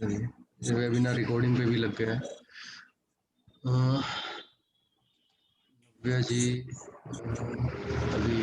ये webinar recording पे भी लग गया है। नव्या जी अभी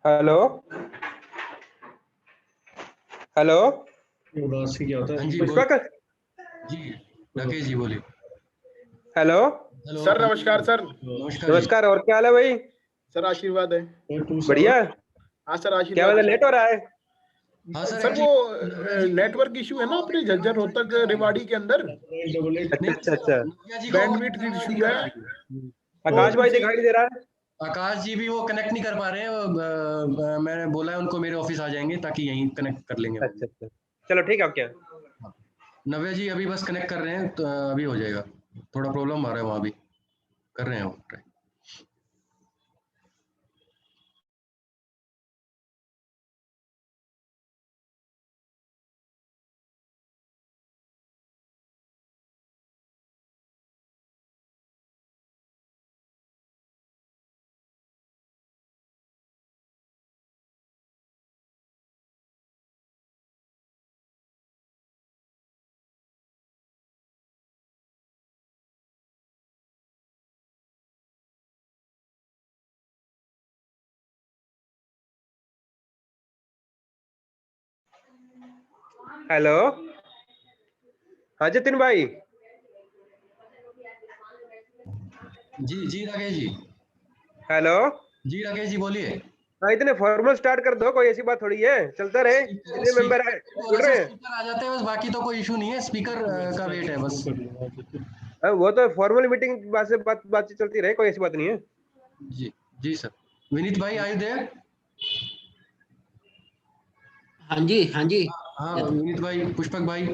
हेलो हेलो उदास से क्या होता है? पुष्पक जी राकेश जी बोलिए। हेलो हेलो सर नमस्कार सर। नमस्कार जी। नमस्कार। और क्या हाल है भाई? सर आशीर्वाद है। बढ़िया। हाँ सर क्या आशीर्वाद वजह है। लेट हो रहा है? हाँ सर वो नेटवर्क इशू है ना अपने झज्जर रोहतक रेवाड़ी के अंदर। अच्छा अच्छा अच्छा। बैंडविड्थ इशू है। आकाश भाई उसी- दिखाई दे रहा है? आकाश जी भी वो कनेक्ट नहीं कर पा रहे हैं, मैंने बोला है उनको मेरे ऑफिस आ जाएंगे ताकि यहीं कनेक्ट कर लेंगे वो भी। अच्छा अच्छा, चलो ठीक है, अब क्या? नव्या जी अभी बस कनेक्ट कर रहे हैं, तो अभी हो जाएगा। थोड़ा प्रॉब्लम आ रहा है वहाँ भी, कर रहे हैं वो try। हेलो, हाँ जतिन भाई। जी राकेश जी। हेलो, जी राकेश जी बोलिए। हाँ इतने फॉर्मल स्टार्ट कर दो, कोई ऐसी बात थोड़ी है, चलता रहे। स्पीकर कितने मेंबर है, स्पीकर जुड़ थोड़ा सा रहे हैं? स्पीकर आ जाते हैं बस, बाकी तो कोई इशू नहीं है, स्पीकर का वेट है बस। वो तो फॉर्मल मीटिंग बात से बातचीत चलती रहे, कोई ऐसी बात नहीं है। जी जी सर। विनीत भाई आयु देयर? हाँ जी, हाँ जी। हाँ विनीत भाई, पुष्पक भाई।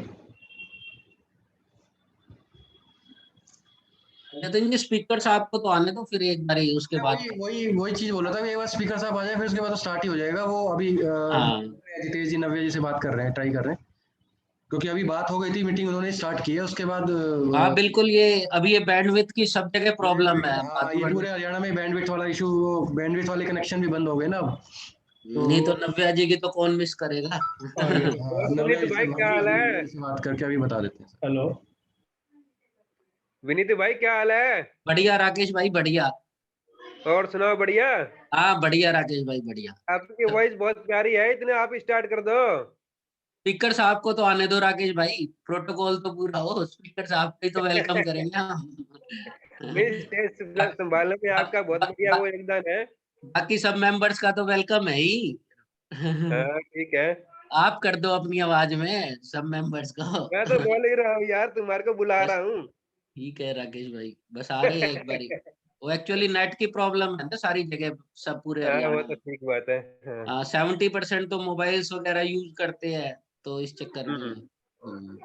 जतिन जी, स्पीकर साहब को तो आने दो फिर एक बार ही, उसके मैं बाद वही चीज बोला था कि एक बार स्पीकर साहब आ जाए फिर उसके बाद तो स्टार्ट ही हो जाएगा वो। अभी हाँ जितेश जी नव्या जी से बात कर रहे हैं, ट्राई कर रहे हैं, क्योंकि अभी बात हो गई थी, मीटिंग उन्होंने स्टार्ट की है उसके बाद हाँ बिल्कुल, ये अभी ये बैंडविड्थ की सब जगह प्रॉब्लम है। हाँ ये पूरे हरियाणा में बैंडविड्थ वाला इशू, बैंडविड्थ वाले कनेक्शन भी बंद हो गए ना अब तो। नहीं तो नव्या जी की तो कौन मिस करेगा। हाँ, और नव्या विनीत जी से भाई क्या हाल है? से बात करके अभी बता देते हैं सर। हेलो। विनीत भाई क्या हाल है? बढ़िया राकेश भाई, बढ़िया। और सुनाओ, बढ़िया। हाँ बढ़िया राकेश भाई, बढ़िया। आपकी वॉइस बहुत प्यारी है, इतने आप स्टार्ट कर दो। स्पीकर साहब को तो आने दो राकेश भाई, प्रोटोकॉल तो पूरा हो, स्पीकर साहब को ही तो वेलकम करेंगे हम। नहीं, स्टेज संभालने में आपका बहुत बा, बढ़िया बा, वो योगदान है। बाकी सब मेंबर्स का तो वेलकम है ही। हाँ ठीक है। आप कर दो अपनी आवाज में सब मेंबर्स को। मैं तो बोल ही रहा हूँ यार, तुम्हारे को बुला बस रहा हूँ। ठीक है राकेश भाई, बस आ रहे हैं एक बारी। वो एक्चुअली नेट की प्रॉब्लम है ना सारी जगह, सब पूरे हाँ वो हरियाणा तो में। ठीक बात है। हाँ। 70% तो मोबाइल्स वगैरह यूज करते हैं, तो इस चक्कर में। हम्म। हम्म।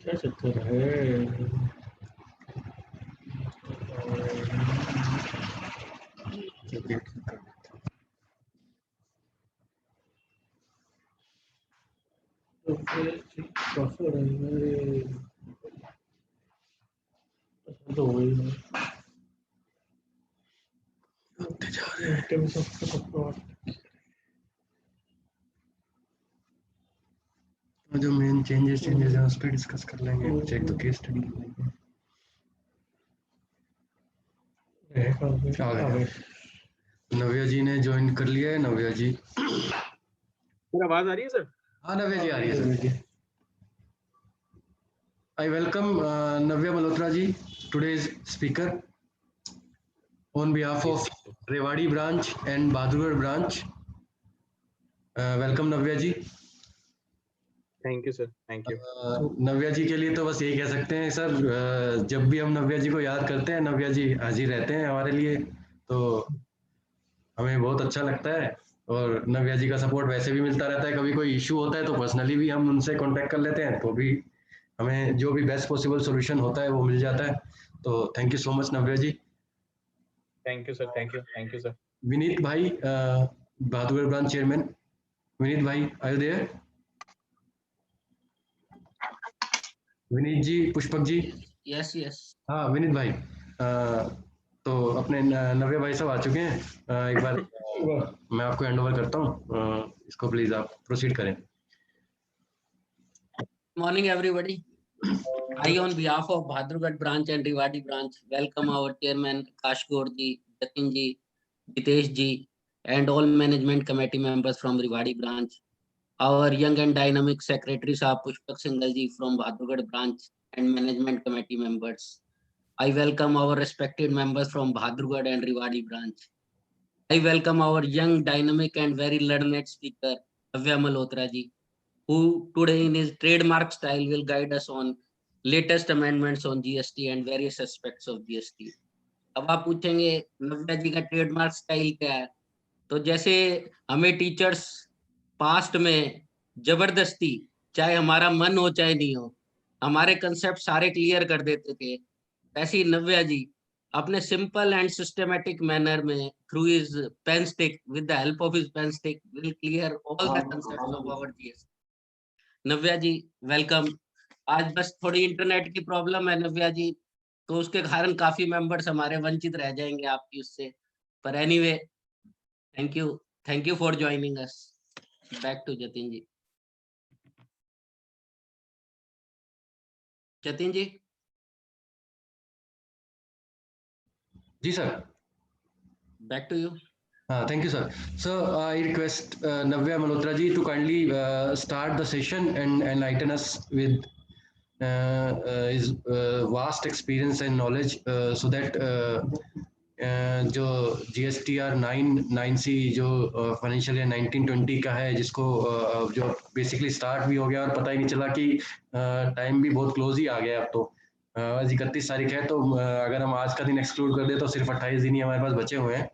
क्या चक्कर है? तो फिर बफर है, तो वही है। Items of the product. जो मेन चेंजेस हैं उस पर डिस्कस कर लेंगे, चेक तो केस स्टडी कर लेंगे। आ गए। नव्या जी ने ज्वाइन कर लिया है। नव्या जी, मेरा आवाज आ रही है सर? हाँ नव्या जी आ रही है sir. I welcome Navya Malhotra ji, today's speaker, on behalf of Rewari branch and Bahadurgarh branch. Welcome Navya ji. Thank you sir, thank you. Navya ji के लिए तो बस यही कह सकते हैं सर, जब भी हम नव्या जी को याद करते हैं, नव्या जी हाजिर रहते हैं हमारे लिए, तो हमें बहुत अच्छा लगता है। और नव्या जी का सपोर्ट वैसे भी मिलता रहता है, कभी कोई इशू होता है तो पर्सनली भी हम उनसे कांटेक्ट कर लेते हैं, तो भी हमें जो भी बेस्ट पॉसिबल सॉल्यूशन होता है वो मिल जाता है। तो thank you so much Navya ji. Thank you sir, thank you sir. Vineet भाई, बहादुरगढ़ ब्रांच चेयरमैन, विनीत भाई are you there? Vineet ji, Pushpak ji. Yes yes. हाँ विनीत भाई, तो अपने नव्या भाई साहब आ चुके हैं। एक बार मैं आपको हैंड ओवर करता हूँ, इसको प्लीज आप प्रोसीड करें। Morning everybody. I on behalf of Bahadurgarh branch and Rewari branch welcome our chairman Akash Gaur ji, Jatin ji, Jitesh ji and all management committee members from Rewari branch. Our young and dynamic secretary Saab Pushpak Singhal ji from Bahadurgarh branch and management committee members. I welcome our respected members from Bahadurgarh and Rewari branch. I welcome our young, dynamic and very learned speaker Navya Malhotra ji, who today in his trademark style will guide us on latest amendments on GST and various aspects of GST. अब आप पूछेंगे नव्या जी का trademark style क्या है, तो जैसे हमें teachers past में जबरदस्ती, चाहे हमारा मन हो चाहे नहीं हो, हमारे कंसेप्ट सारे क्लियर कर देते थे, वैसे ही नव्या जी अपने सिंपल एंड सिस्टमेटिक मैनर में through his pen stick, with the help of his pen stick, will clear all the concepts of our GST. Navya ji welcome. आज बस थोड़ी इंटरनेट की प्रॉब्लम है नव्या जी, तो उसके कारण काफी मेंबर्स हमारे वंचित रह जाएंगे आपकी उससे, पर anyway thank you for joining us. Back to Jatin ji. Jatin ji. जी sir. Back to you. Thank you, sir. So I request Navya Malhotra ji to kindly start the session and enlighten us with his vast experience and knowledge, so that जो GSTR 9C जो financial year 1920 का है, जिसको जो basically start भी हो गया और पता ही नहीं चला कि टाइम भी बहुत क्लोज ही आ गया अब तो। आज 31 तारीख है, तो अगर हम आज का दिन एक्सक्लूड कर दे तो सिर्फ 28 दिन ही हमारे पास बचे हुए हैं।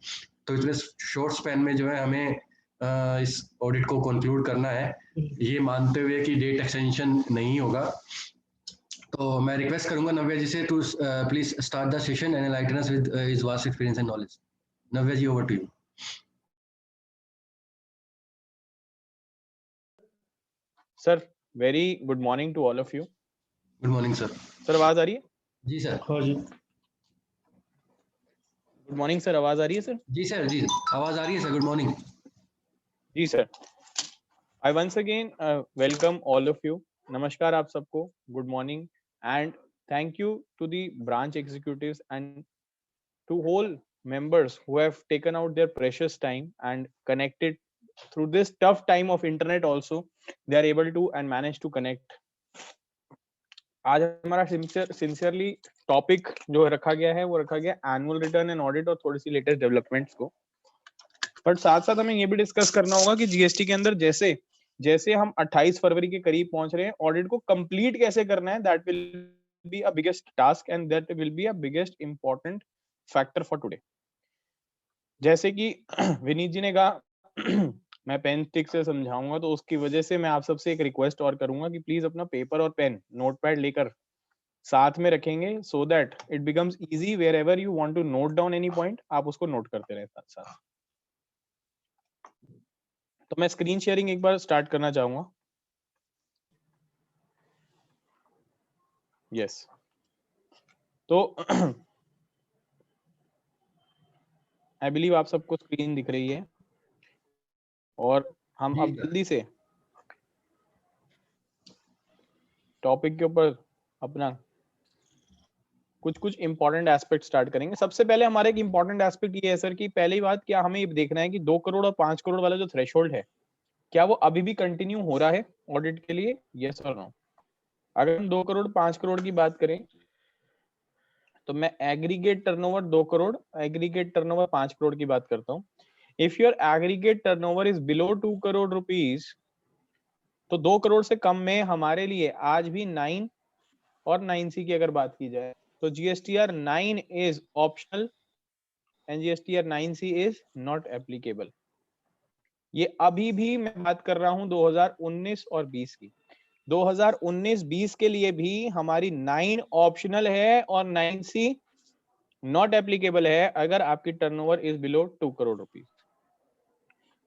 तो इतने शॉर्ट स्पैन में जो है हमें इस ऑडिट को कंक्लूड करना है, ये मानते हुए कि डेट एक्सटेंशन नहीं होगा। तो मैं रिक्वेस्ट करूंगा नव्या जी से to please start the session and enlighten us with his vast experience and knowledge. Navya ji, over to you. Sir very good morning to all of you. Good morning sir. Sir आवाज आ रही है? जी सर। हाँ जी। Good morning sir, आवाज आ रही है सर? जी सर, जी आवाज आ रही है सर। Good morning. जी sir. I once again welcome all of you. नमस्कार आप सबको, good morning and thank you to the branch executives and to whole members who have taken out their precious time and connected through this tough time of internet also they are able to and manage to connect. आज हमारा sincerely topic जो रखा गया है वो रखा गया annual return and audit और थोड़ी सी लेटेस्ट डेवलपमेंट्स को, बट साथ साथ हमें ये भी डिस्कस करना होगा कि जीएसटी के अंदर जैसे जैसे हम 28 फरवरी के करीब पहुंच रहे हैं, ऑडिट को कंप्लीट कैसे करना है, that will be a biggest task and that will be a biggest important factor for today. जैसे कि विनीत जी ने कहा मैं पेन स्टिक से समझाऊंगा, तो उसकी वजह से मैं आप सबसे एक रिक्वेस्ट और करूंगा कि प्लीज अपना पेपर और पेन नोटपैड लेकर साथ में रखेंगे, so that it becomes easy wherever you want to note down any point, आप उसको नोट करते रहे साथ साथ। तो मैं स्क्रीन शेयरिंग एक बार स्टार्ट करना चाहूंगा। यस तो आई बिलीव आप सबको स्क्रीन दिख रही है, और हम जी अब सर। जल्दी से टॉपिक के ऊपर अपना कुछ इंपॉर्टेंट एस्पेक्ट स्टार्ट करेंगे। सबसे पहले हमारा एक इंपॉर्टेंट एस्पेक्ट ये है सर कि पहली बात, क्या हमें ये देखना है कि 2 करोड़ और 5 करोड़ वाला जो थ्रेशोल्ड है, क्या वो अभी भी कंटिन्यू हो रहा है ऑडिट के लिए, यस और नो। अगर हम 2 करोड़ 5 करोड़ की बात करें, तो मैं aggregate turnover 2 crore, aggregate turnover 5 crore की बात करता हूँ। If your aggregate turnover is below 2 crore rupees, तो 2 करोड़ से कम में हमारे लिए आज भी 9 और 9C की अगर बात की जाए, तो GSTR 9 is optional and GSTR 9C is not applicable. ये अभी भी मैं बात कर रहा हूं 2019 और 20 की। 2019-20 के लिए भी हमारी 9 ऑप्शनल है और 9C नॉट एप्लीकेबल है अगर आपकी turnover is below 2 crore rupees.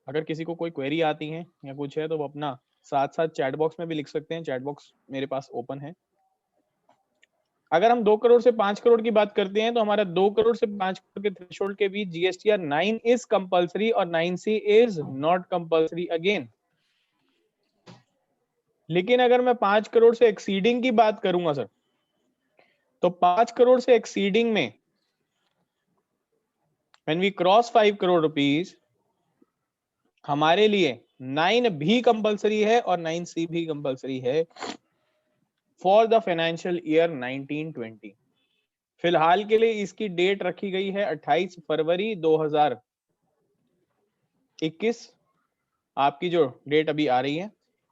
अगर किसी को कोई क्वेरी आती है या कुछ है, तो वो अपना साथ साथ चैट बॉक्स में भी लिख सकते हैं, चैट बॉक्स मेरे पास ओपन है। अगर हम 2 करोड़ से 5 करोड़ की बात करते हैं, तो हमारा 2 करोड़ से 5 करोड़ के थ्रेशोल्ड के बीच GSTR 9 इज कंपल्सरी और 9C is not compulsory again. लेकिन अगर मैं 5 करोड़ से एक्सीडिंग की बात करूंगा सर, तो 5 करोड़ से एक्सीडिंग में when we cross 5 crore rupees, हमारे लिए 9 भी कंपल्सरी है और 9C भी कंपल्सरी है फॉर द फाइनेंशियल ईयर 1920। फिलहाल के लिए इसकी डेट रखी गई है 28 फरवरी 2021, आपकी जो डेट अभी आ रही है,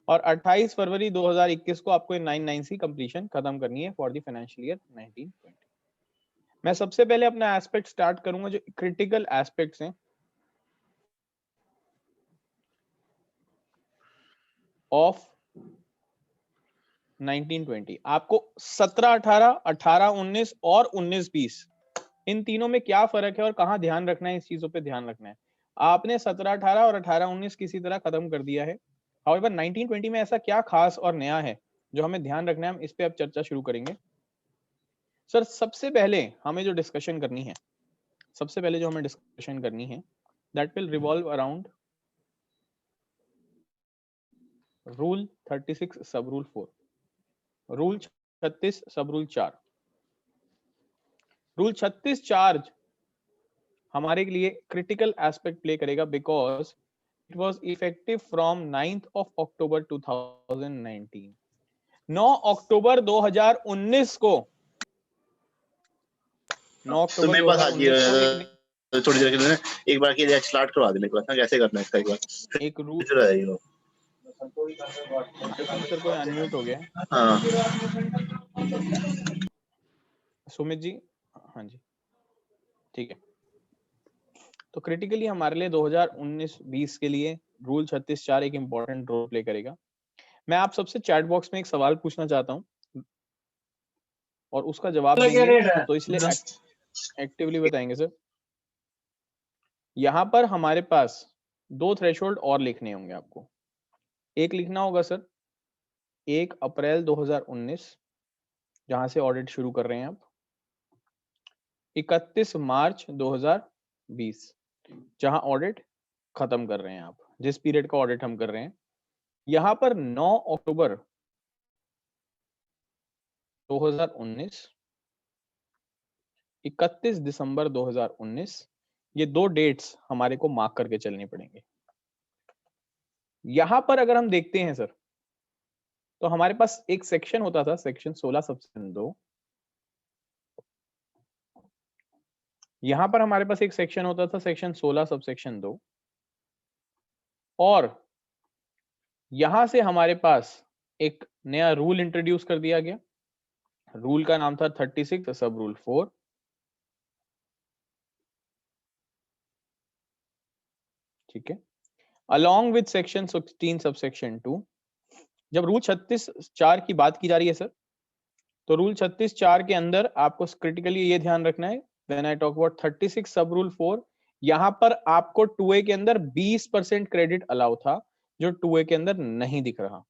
और 28 फरवरी 2021 को आपको 9C कंप्लीशन खत्म करनी है फॉर द फाइनेंशियल ईयर 1920। मैं सबसे पहले अपना एस्पेक्ट स्टार्ट करूंगा जो क्रिटिकल एस्पेक्ट्स हैं ऑफ 1920। आपको 17, 18, 18, 19 और 19, 20 इन तीनों में क्या फर्क है और कहां ध्यान रखना है, इस चीजों पे ध्यान रखना है। आपने 17, 18 और 18, 19 किसी तरह खत्म कर दिया है। हाउएवर 1920 में ऐसा क्या खास और नया है जो हमें ध्यान रखना है, हम इस पे अब चर्चा शुरू करेंगे। सर सबसे पहले हमें जो डिस्कशन करनी है, that will revolve around rule 36 सब रूल 4, रूल 36 सब रूल 4। रूल 36 चार्ज हमारे लिए क्रिटिकल एस्पेक्ट प्ले करेगा because it was effective from 9th of October 2019। 9 अक्टूबर 2019 को, 9 तो अक्टूबर मेरे पास आज 2019 को थोड़ी देर के लिए एक बार के लिए स्टार्ट करवा दे मेरे पास ना, कैसे करना है इसका एक बार। एक रूल। चलो ये लो। सर कोई अनम्यूट हो गया, हाँ सुमित जी। हाँ जी ठीक है। तो क्रिटिकली हमारे लिए 2019-20 के लिए रूल 36(4) एक इंपॉर्टेंट रोल प्ले करेगा। मैं आप सबसे चैट बॉक्स में एक सवाल पूछना चाहता हूं और उसका जवाब देंगे, तो इसलिए एक्टिवली बताएंगे सर। यहां पर हमारे पास 2 थ्रेशोल्ड और लिखने होंगे आपको। एक लिखना होगा सर 1 अप्रैल 2019 जहां से ऑडिट शुरू कर रहे हैं आप, 31 मार्च 2020 जहां ऑडिट खत्म कर रहे हैं आप, जिस पीरियड का ऑडिट हम कर रहे हैं। यहां पर 9 अक्टूबर 2019, 31 दिसंबर 2019, ये 2 डेट्स हमारे को मार्क करके चलनी पड़ेंगे। यहां पर अगर हम देखते हैं सर, तो हमारे पास एक सेक्शन होता था, सेक्शन 16 सबसेक्शन 2। यहां पर हमारे पास एक सेक्शन होता था सेक्शन 16 सबसेक्शन 2, और यहां से हमारे पास एक नया रूल इंट्रोड्यूस कर दिया गया। रूल का नाम था 36 सब रूल 4। ठीक है। along with section 16 subsection 2, जब रूल 36(4) की बात की जा रही है सर, तो रूल 36(4) के अंदर आपको क्रिटिकली ये ध्यान रखना है, व्हेन आई टॉक अबाउट 36 सब रूल 4, यहां पर आपको 2A के अंदर 20% क्रेडिट अलाउ था, जो 2A के अंदर नहीं दिख रहा.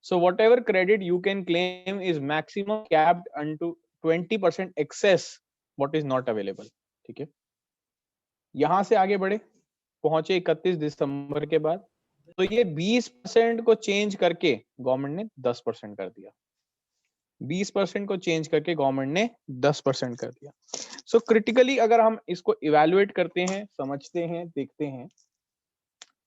So whatever credit you can claim is maximum capped unto 20% excess what is not available. ठीक है, यहां से आगे बढ़े, पहुंचे 31 दिसंबर के बाद, तो ये 20% को चेंज करके गवर्नमेंट ने 10% कर दिया. 20% को चेंज करके गवर्नमेंट ने 10% कर दिया. सो क्रिटिकली अगर हम इसको इवैल्यूएट करते हैं, समझते हैं, देखते हैं,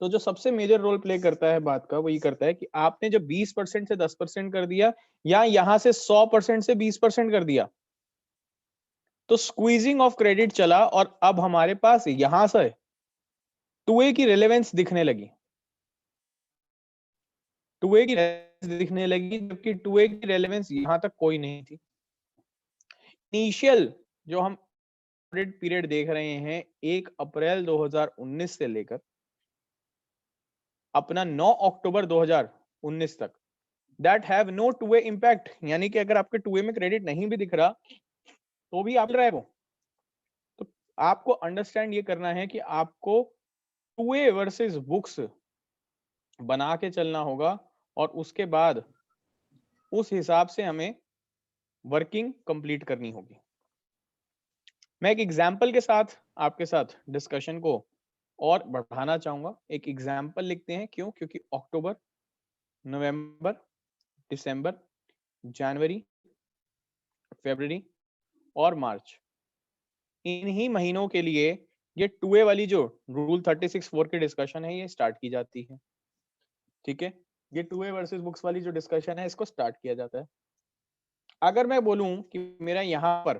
तो जो सबसे मेजर रोल प्ले करता है बात का, वो ये करता है कि आपने जब 20% से 10% कर दिया, या यहां से 100% से 20% कर दिया, तो स्क्वीजिंग ऑफ क्रेडिट चला, और अब हमारे पास यहां से 2A की रिलेवेंस दिखने लगी. 2A की रेलेवेंस दिखने लगी, जबकि 2A की रेलेवेंस यहां तक कोई नहीं थी. इनिशियल जो हम क्रेडिट पीरियड देख रहे हैं 1 अप्रैल 2019 से लेकर अपना 9 अक्टूबर 2019 तक, that have no 2A impact. यानी कि अगर आपके 2A में क्रेडिट नहीं भी दिख रहा, तो भी आप रहे वो. तो आपको अंडरस्टैंड ये करना है कि आपको 2A वर्सेस बुक्स बना के चलना होगा, और उसके बाद उस हिसाब से हमें वर्किंग कंप्लीट करनी होगी. मैं एक एग्जांपल के साथ आपके साथ डिस्कशन को और बढ़ाना चाहूंगा. एक एग्जांपल लिखते हैं. क्यों? क्योंकि अक्टूबर, नवंबर, दिसंबर, जनवरी, फरवरी और मार्च, इन्हीं महीनों के लिए ये 2A वाली जो रूल 36(4) की डिस्कशन है, ये स्टार्ट की जाती है. ठीक है, ये 2A वर्सेस बुक्स वाली जो डिस्कशन है, इसको स्टार्ट किया जाता है. अगर मैं बोलूं कि मेरा यहां पर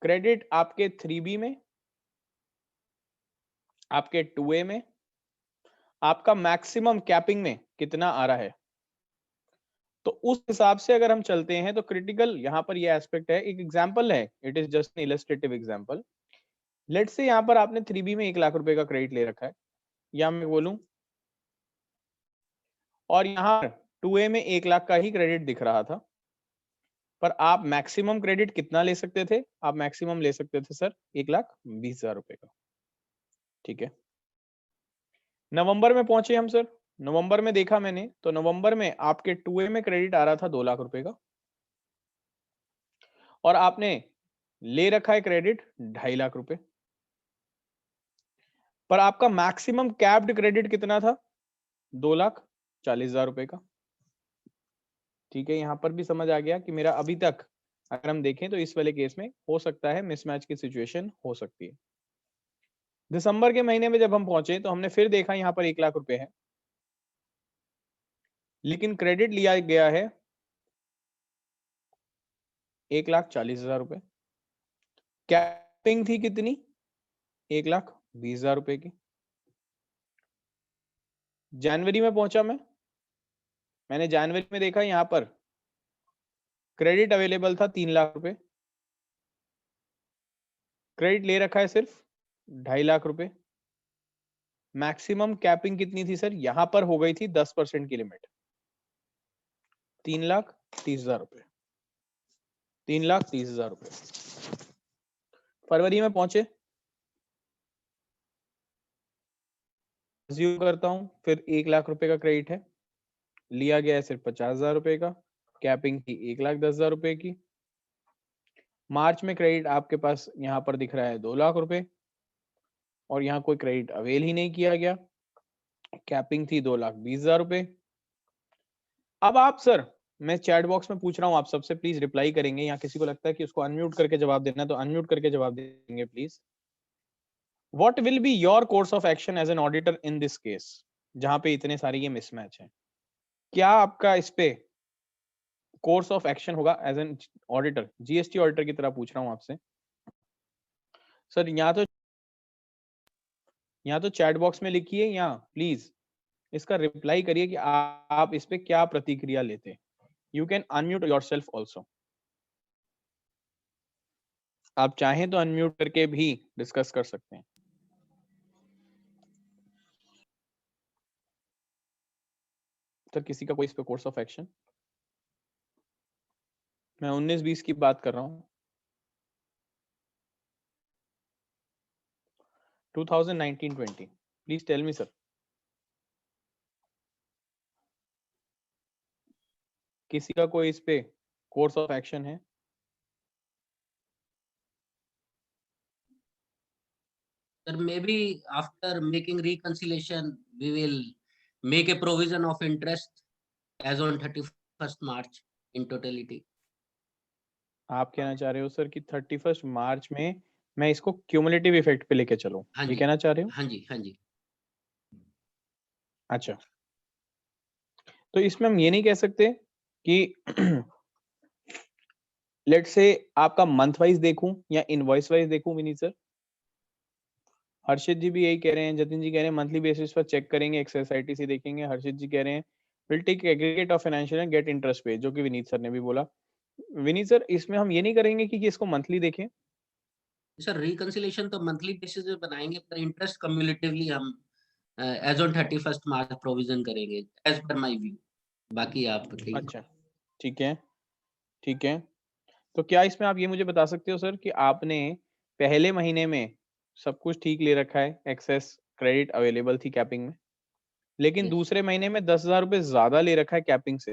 क्रेडिट आपके 3B में, आपके 2A में, आपका मैक्सिमम कैपिंग में कितना आ रहा है, तो उस हिसाब से अगर हम चलते हैं, तो क्रिटिकल यहां पर ये एस्पेक्ट है. एक एग्जांपल है, it is just an illustrative example. Let's say यहां पर आपने 3B में 1 लाख रुपए का क्रेडिट ले रखा है, या मैं बोलूं, और यहां 2A में 1 लाख का ही क्रेडिट दिख रहा था, पर आप मैक्सिमम क्रेडिट कितना ले सकते थे? आप मैक्सिमम ले सकते थे सर 1,20,000 रुपए का. ठीक है, नवंबर में पहुंचे हम सर. नवंबर में देखा मैंने, तो नवंबर में आपके 2A में क्रेडिट आ रहा था 2 लाख रुपए का, और आपने ले रखा है क्रेडिट 2.5 लाख रुपए, पर आपका मैक्सिमम कैप्ड क्रेडिट कितना था? 2,40,000 रुपए का. ठीक है, यहां पर भी समझ आ गया कि मेरा अभी तक अगर हम देखें तो इस वाले केस में हो सकता है मिसमैच की सिचुएशन हो सकती है. दिसंबर के महीने में जब हम पहुंचे, तो हमने फिर देखा यहां पर 1 लाख रुपए है, लेकिन क्रेडिट लिया गया है 1,40,000 रुपए. कैपिंग थी कितनी? 1,20,000 रुपए की. जनवरी में पहुंचा मैंने जनवरी में देखा यहां पर क्रेडिट अवेलेबल था 3 लाख रुपए, क्रेडिट ले रखा है सिर्फ 2.5 लाख रुपए. मैक्सिमम कैपिंग कितनी थी सर? यहां पर हो गई थी 10% की लिमिट, 3,30,000 रुपए. 3,30,000 रुपए. फरवरी में पहुंचे, अज्यूम करता हूं फिर 1 लाख रुपए का क्रेडिट है, लिया गया है सिर्फ 50,000 रुपए का, कैपिंग थी 1,10,000 रुपए की. मार्च में क्रेडिट आपके पास यहां पर दिख रहा है 2 लाख रुपए, और यहाँ कोई क्रेडिट अवेल ही नहीं किया गया, कैपिंग थी 2,20,000 रुपए. अब आप सर, मैं चैट बॉक्स में पूछ रहा हूँ, आप सबसे प्लीज रिप्लाई करेंगे, या किसी को लगता है कि उसको अनम्यूट करके जवाब देना है तो अनम्यूट करके जवाब देंगे please. What will be your course of action as an auditor in this case, जहां पे इतने सारे ये मिसमैच है? क्या आपका इस पे कोर्स ऑफ एक्शन होगा as an auditor? GST auditor की तरह पूछ रहा हूं आपसे सर. यहाँ तो चैट बॉक्स में लिखिए, या प्लीज इसका रिप्लाई करिए कि आप इस पे क्या प्रतिक्रिया लेते हैं. You can unmute yourself also. आप चाहें तो अनम्यूट करके भी डिस्कस कर सकते हैं. सर किसी का कोई इस पे कोर्स ऑफ एक्शन? मैं 19-20 की बात कर रहा हूँ। 2019-20 प्लीज टेल मी सर। किसी का कोई इस पे कोर्स ऑफ एक्शन है? Sir, maybe after making reconciliation, we will make a provision of interest as on 31st March in totality. आप कहना चाह रहे हो सर कि 31 मार्च में मैं इसको क्यूमुलेटिव इफेक्ट पे लेके चलूं, हाँ ये जी, कहना चाह रहे हो? हाँ जी, हाँ जी। अच्छा, तो इसमें हम ये नहीं कह सकते कि लेट से आपका मंथ वाइज देखूं या इनवॉइस वाइज देखूं विनीत सर? हर्षित जी भी यही कह रहे हैं, जतिन जी कह रहे हैं मंथली बेसिस पर चेक करेंगे, एक्सएसआईटी से देखेंगे। हर्षित जी कह रहे हैं will take aggregate of financial and get interest पे, जो कि विनीत सर ने भी बोला। विनीत सर इसमें हम ये नहीं करेंगे कि इसको मंथली देखें? सर रिकंसिलिएशन तो मंथली बेसिस पे बनाएंगे, पर इंटरेस्ट कम्युलेटिवली हम as on 31st March provision करेंगे एज पर माय व्यू। बाकी आप बताइए। अच्छा, ठीक है, ठीक है। तो क्या इसमें आप ये मुझे बता सकते हो सर कि आपने पहले महीने में सब कुछ ठीक ले रखा है, एक्सेस क्रेडिट अवेलेबल थी कैपिंग में, लेकिन Yes. दूसरे महीने में 10,000 रुपए ज्यादा ले रखा है कैपिंग से,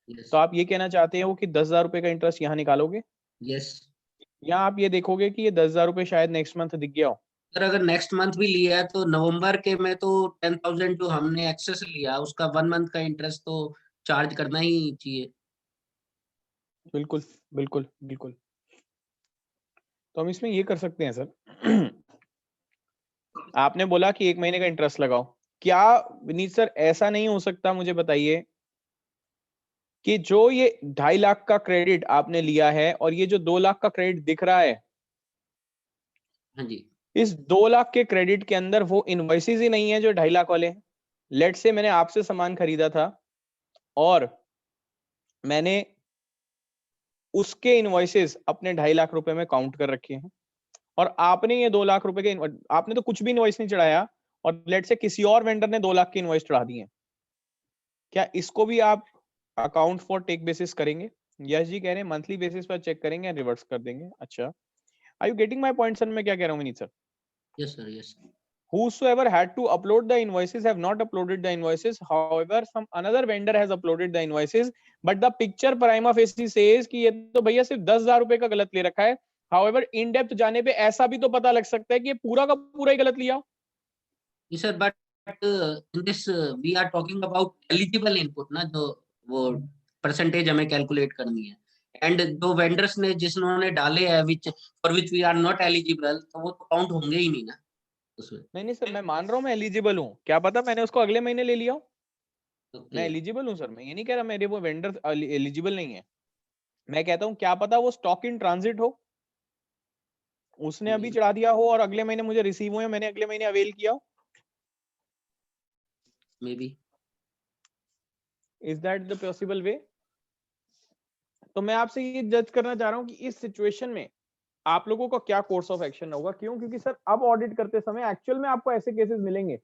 Yes. तो आप ये कहना चाहते हो कि 10,000 रुपए का इंटरेस्ट यहाँ निकालोगे, Yes. या आप ये देखोगे कि ये 10,000 रुपए शायद नेक्स्ट मंथ दिख गया हो? सर अगर नेक्स्ट मंथ भी लिया है तो नवंबर के में तो 10,000 जो हमने एक्सेस लिया उसका 1 मंथ का इंटरेस्ट तो चार्ज करना ही चाहिए। बिल्कुल, बिल्कुल, बिल्कुल। तो हम इसमें ये कर सकते हैं सर, आपने बोला कि 1 महीने का इंटरेस्ट लगाओ, क्या विनीत सर ऐसा नहीं हो सकता, मुझे बताइए, कि जो ये 2.5 लाख का क्रेडिट आपने लिया है और ये जो 2 लाख का क्रेडिट दिख रहा है, हाँ जी, इस 2 लाख के क्रेडिट के अंदर वो इनवॉइसेस ही नहीं है जो 2.5 लाख वाले हैं। लेट से मैंने आपसे सामान खरीदा था और मैंने उसके इनवॉइसेस अपने 2.5 लाख रुपए में काउंट कर रखे हैं, और आपने ये 2 लाख रुपए के आपने तो कुछ भी इनवॉइस नहीं चढ़ाया, और लेट से किसी और वेंडर ने 2 लाख के इनवॉइस चढ़ा दिए, क्या इसको भी आप अकाउंट फॉर टेक बेसिस करेंगे? यस जी कह रहे हैं मंथली बेसिस पर चेक करेंगे, रिवर्स कर देंगे। अच्छा, are you getting my point sir? मैं क्या कह रहा हूं Vineet sir? Yes sir, yes. Whosoever had to upload the invoices have not uploaded the invoices. However, some another vendor has uploaded the invoices, but the picture prima facie says कि ये तो भैया सिर्फ 10,000 रुपए का गलत ले रखा है। However, in depth जाने पे ऐसा भी तो पता लग सकता है कि ये पूरा का पूरा ही गलत लिया। Yes sir, but in this we are talking about eligible input ना, जो वो परसेंटेज हमें कैलकुलेट करनी है, एंड जो वेंडर्स ने जिन्होंने डाले हैं which for which we are not eligible, तो वो तो काउंट होंगे ही नहीं ना उसमें। नहीं सर, मैं मान रहा हूँ मैं एलिजिबल हूँ, क्या पता मैंने उसको अगले महीने ले लिया हो। Okay. मैं एलिजिबल हूँ सर, मैं ये नहीं कह रहा मेरे वो वेंडर एलिजिबल नहीं है। मैं कहता हूँ क्या पता वो स्टॉक इन ट्रांजिट हो, उसने अभी चढ़ा दिया हो और अगले महीने मुझे रिसीव हुए, मैंने अगले महीने अवेल किया हो। Maybe. Is that the possible way? तो मैं आपसे ये जज करना चाह रहा हूँ कि इस सिचुएशन में आप लोगों का क्या कोर्स ऑफ एक्शन होगा। क्यों? क्योंकि सर अब ऑडिट करते समय एक्चुअल में आपको ऐसे केसेस मिलेंगे।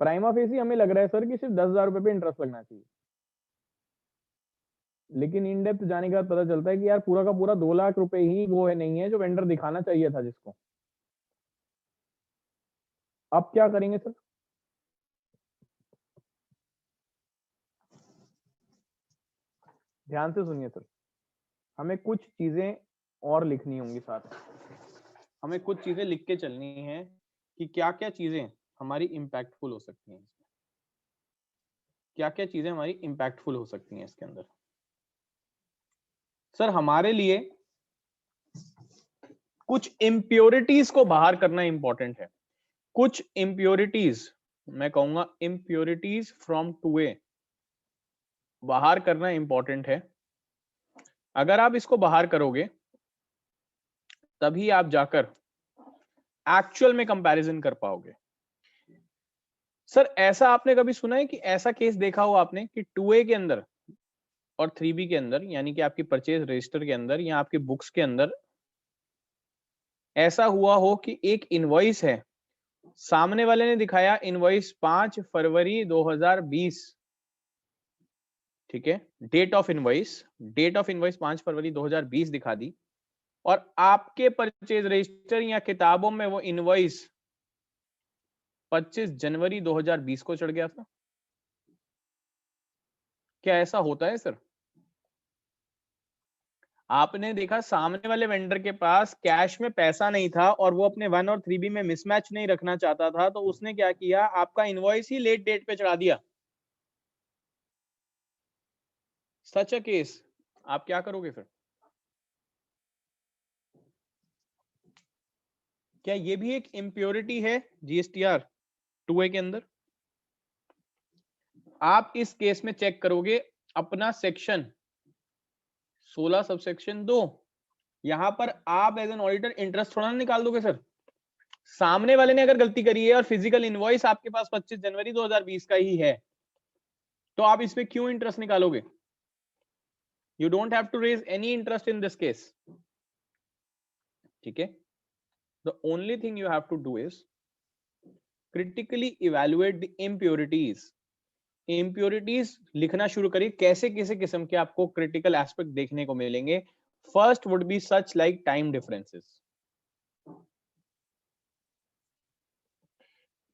प्राइमा फेसी हमें लग रहा है सर कि सिर्फ 10,000 रुपए पे इंटरेस्ट लगना चाहिए, लेकिन इन डेप्थ जाने के बाद पता चलता है कि यार पूरा का पूरा 2 लाख रुपए ही वो है नहीं है जो वेंडर दिखाना चाहिए था जिसको। अब क्या करेंगे सर? ध्यान से सुनिए सर, हमें कुछ चीजें और लिखनी होंगी साथ, हमें कुछ चीजें लिख के चलनी है कि क्या क्या चीजें हमारी इंपैक्टफुल हो सकती हैं, क्या क्या चीजें हमारी इंपैक्टफुल हो सकती हैं इसके अंदर। सर हमारे लिए कुछ इम्प्योरिटीज को बाहर करना इंपॉर्टेंट है। कुछ इम्प्योरिटीज, मैं कहूंगा इम्प्योरिटीज फ्रॉम 2A बाहर करना इंपॉर्टेंट है। अगर आप इसको बाहर करोगे तभी आप जाकर एक्चुअल में कंपैरिजन कर पाओगे। सर ऐसा आपने कभी सुना है कि ऐसा केस देखा हो आपने कि 2A के अंदर और 3B के अंदर, यानी कि आपकी परचेज रजिस्टर के अंदर या आपकी बुक्स के अंदर ऐसा हुआ हो कि एक इनवॉइस है सामने वाले ने दिखाया इनवॉइस 5 फरवरी 2020, ठीक है, डेट ऑफ इनवॉइस 5 फरवरी 2020 दिखा दी, और आपके परचेज रजिस्टर या किताबों में वो इनवॉइस 25 जनवरी 2020 को चढ़ गया था। क्या ऐसा होता है सर? आपने देखा सामने वाले वेंडर के पास कैश में पैसा नहीं था और वो अपने 1 और 3B में मिसमैच नहीं रखना चाहता था, तो उसने क्या किया, आपका इनवॉइस ही लेट डेट पे चढ़ा दिया। सच अ केस, आप क्या करोगे फिर? क्या ये भी एक इम्प्योरिटी है GSTR 2A के अंदर? आप इस केस में चेक करोगे अपना सेक्शन 16 सबसेक्शन 2, यहां पर आप एज एन ऑडिटर इंटरेस्ट थोड़ा ना निकाल दोगे सर। सामने वाले ने अगर गलती करी है और फिजिकल इनवॉइस आपके पास 25 जनवरी 2020 का ही है, तो आप इसमें क्यों इंटरेस्ट निकालोगे? You don't have to raise any interest in this case, ठीक है। The only thing you have to do is critically evaluate the impurities. Impurities लिखना शुरू करिए, कैसे कैसे किस्म के आपको क्रिटिकल एस्पेक्ट देखने को मिलेंगे। First would be such like time differences,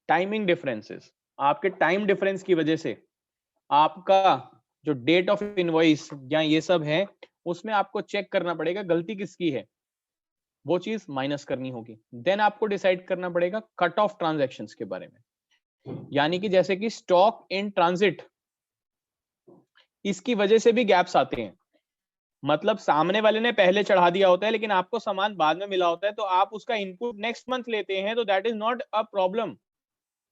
timing differences. आपके टाइम डिफरेंस की वजह से आपका जो डेट ऑफ इनवॉइस या ये सब है, उसमें आपको चेक करना पड़ेगा गलती किसकी है, वो चीज माइनस करनी होगी। देन आपको डिसाइड करना पड़ेगा कट ऑफ ट्रांजैक्शंस के बारे में, यानी कि जैसे कि स्टॉक इन ट्रांजिट, इसकी वजह से भी गैप्स आते हैं। मतलब सामने वाले ने पहले चढ़ा दिया होता है लेकिन आपको सामान बाद में मिला होता है, तो आप उसका इनपुट नेक्स्ट मंथ लेते हैं, तो that is not a problem.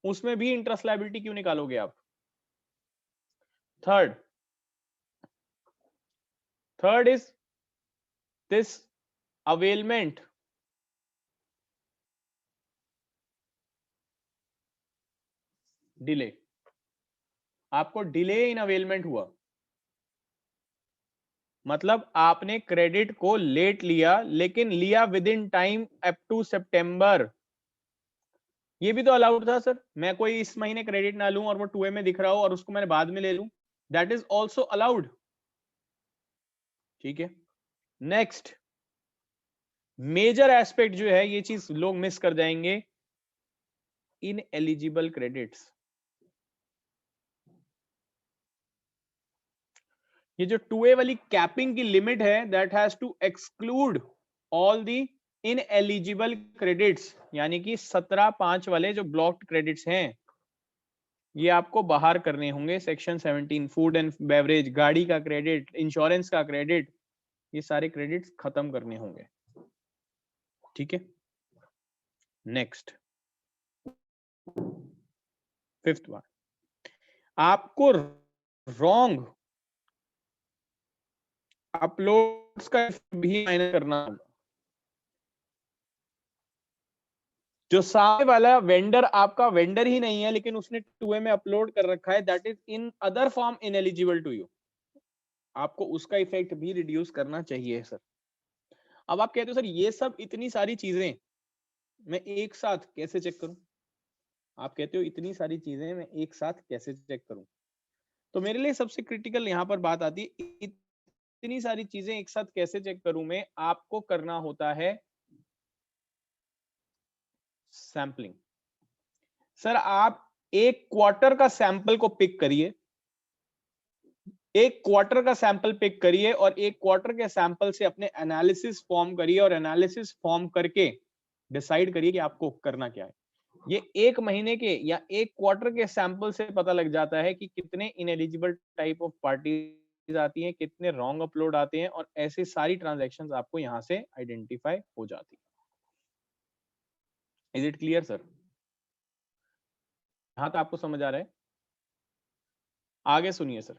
उसमें भी इंटरेस्ट लायबिलिटी क्यों निकालोगे आप? Third is this availment. Delay, आपको डिले इन अवेलमेंट हुआ, मतलब आपने क्रेडिट को लेट लिया लेकिन लिया within time up to सितंबर। ये भी तो अलाउड था सर, मैं कोई इस महीने क्रेडिट ना लूं और वो 2A में दिख रहा हो और उसको मैंने बाद में ले लूं, दैट इज ऑल्सो अलाउड, ठीक है। नेक्स्ट मेजर एस्पेक्ट जो है, ये चीज लोग मिस कर जाएंगे, इन एलिजिबल क्रेडिट्स। ये जो 2A वाली कैपिंग की लिमिट है, that has to exclude all the ineligible credits, यानी कि 17(5) वाले जो ब्लॉक्ड क्रेडिट्स हैं, ये आपको बाहर करने होंगे। सेक्शन 17 फूड एंड बेवरेज, गाड़ी का क्रेडिट, इंश्योरेंस का क्रेडिट, ये सारे क्रेडिट्स खत्म करने होंगे, ठीक है। नेक्स्ट फिफ्थ वन, आपको रॉन्ग अपलोड्स का भी माइनस करना होगा। जो सामने वाला वेंडर आपका वेंडर ही नहीं है लेकिन उसने 2A में अपलोड कर रखा है, that is in other form ineligible to you, आपको उसका इफेक्ट भी रिड्यूस करना चाहिए सर। अब आप कहते हो सर ये सब इतनी सारी चीजें मैं एक साथ कैसे चेक करूं? आप कहते हो इतनी सारी चीजें मैं एक साथ कैसे चेक करूं? तो मेरे लिए सबसे क्रिटिकल यहां पर बात आती है, इतनी सारी चीजें एक साथ कैसे चेक करूं मैं? आपको करना होता है सैंपलिंग। सर आप एक क्वार्टर का सैंपल को पिक करिए, एक क्वार्टर का सैंपल पिक करिए और एक क्वार्टर के सैंपल से अपने एनालिसिस फॉर्म करिए और एनालिसिस फॉर्म करके डिसाइड करिए कि आपको करना क्या है। ये एक महीने के या एक क्वार्टर के सैंपल से पता लग जाता है कि कितने इनएलिजिबल टाइप ऑफ पार्टीज आती हैं, कितने रॉन्ग अपलोड आते हैं, और ऐसे सारी ट्रांजैक्शंस आपको यहां से आइडेंटिफाई हो जाती है। Is it clear sir? यहां तक आपको समझ आ रहा है? आगे सुनिए सर,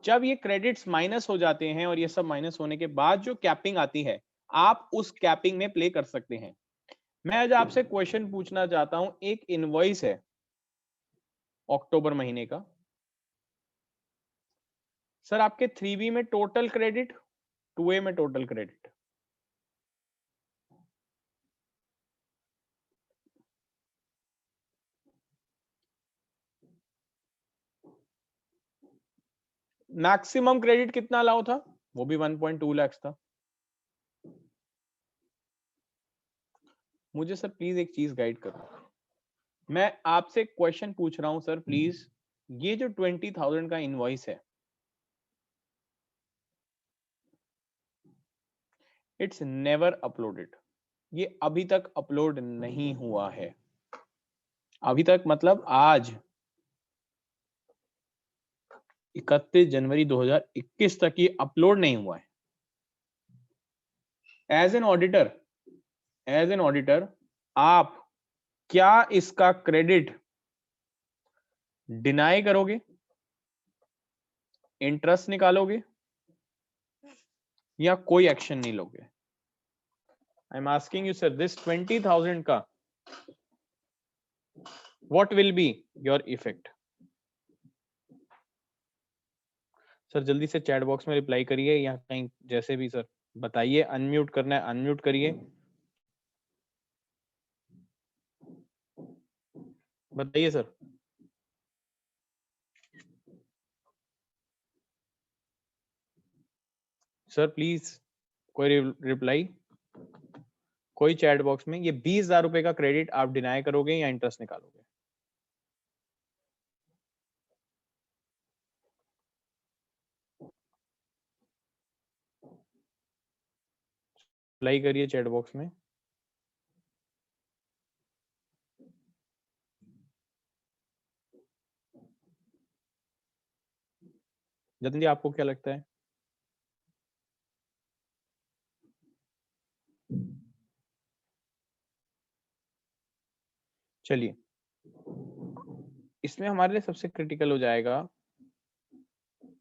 जब ये क्रेडिट्स माइनस हो जाते हैं और ये सब माइनस होने के बाद जो कैपिंग आती है, आप उस कैपिंग में प्ले कर सकते हैं। मैं आज आपसे क्वेश्चन पूछना चाहता हूं, एक इनवॉइस है अक्टूबर महीने का, सर आपके 3B में टोटल क्रेडिट, 2A में टोटल क्रेडिट, मैक्सिमम क्रेडिट कितना अलाउ था? वो भी 1.2 लाख था। मुझे सर प्लीज एक चीज गाइड करो, मैं आपसे क्वेश्चन पूछ रहा हूं सर प्लीज, ये जो 20,000 का इनवॉइस है, इट्स नेवर अपलोडेड, ये अभी तक अपलोड नहीं हुआ है। अभी तक मतलब आज 31 जनवरी 2021 तक ये अपलोड नहीं हुआ है। एज एन ऑडिटर आप क्या इसका क्रेडिट डिनाई करोगे, इंटरेस्ट निकालोगे, या कोई एक्शन नहीं लोगे? I am asking you sir, this 20,000 का what will be your effect? Sir जल्दी से चैट बॉक्स में रिप्लाई करिए, या कहीं जैसे भी सर बताइए, अनम्यूट करना है अनम्यूट करिए, बताइए सर। सर प्लीज कोई रिप्लाई, कोई चैट बॉक्स में। ये 20,000 रुपए का क्रेडिट आप डिनाई करोगे या इंटरेस्ट निकालोगे? रिप्लाई करिए चैट बॉक्स में। जतिन जी आपको क्या लगता है? चलिए, इसमें हमारे लिए सबसे क्रिटिकल हो जाएगा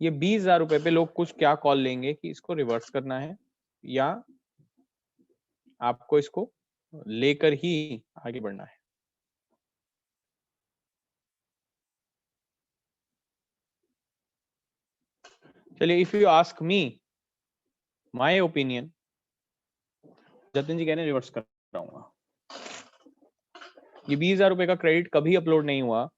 ये 20,000 रुपए पे लोग कुछ क्या कॉल लेंगे कि इसको रिवर्स करना है या आपको इसको लेकर ही आगे बढ़ना है। चलिए, if you ask me my opinion, Jatin ji कहने रिवर्स कर रहा हूँ। ये 20,000 रुपए का क्रेडिट कभी अपलोड नहीं हुआ,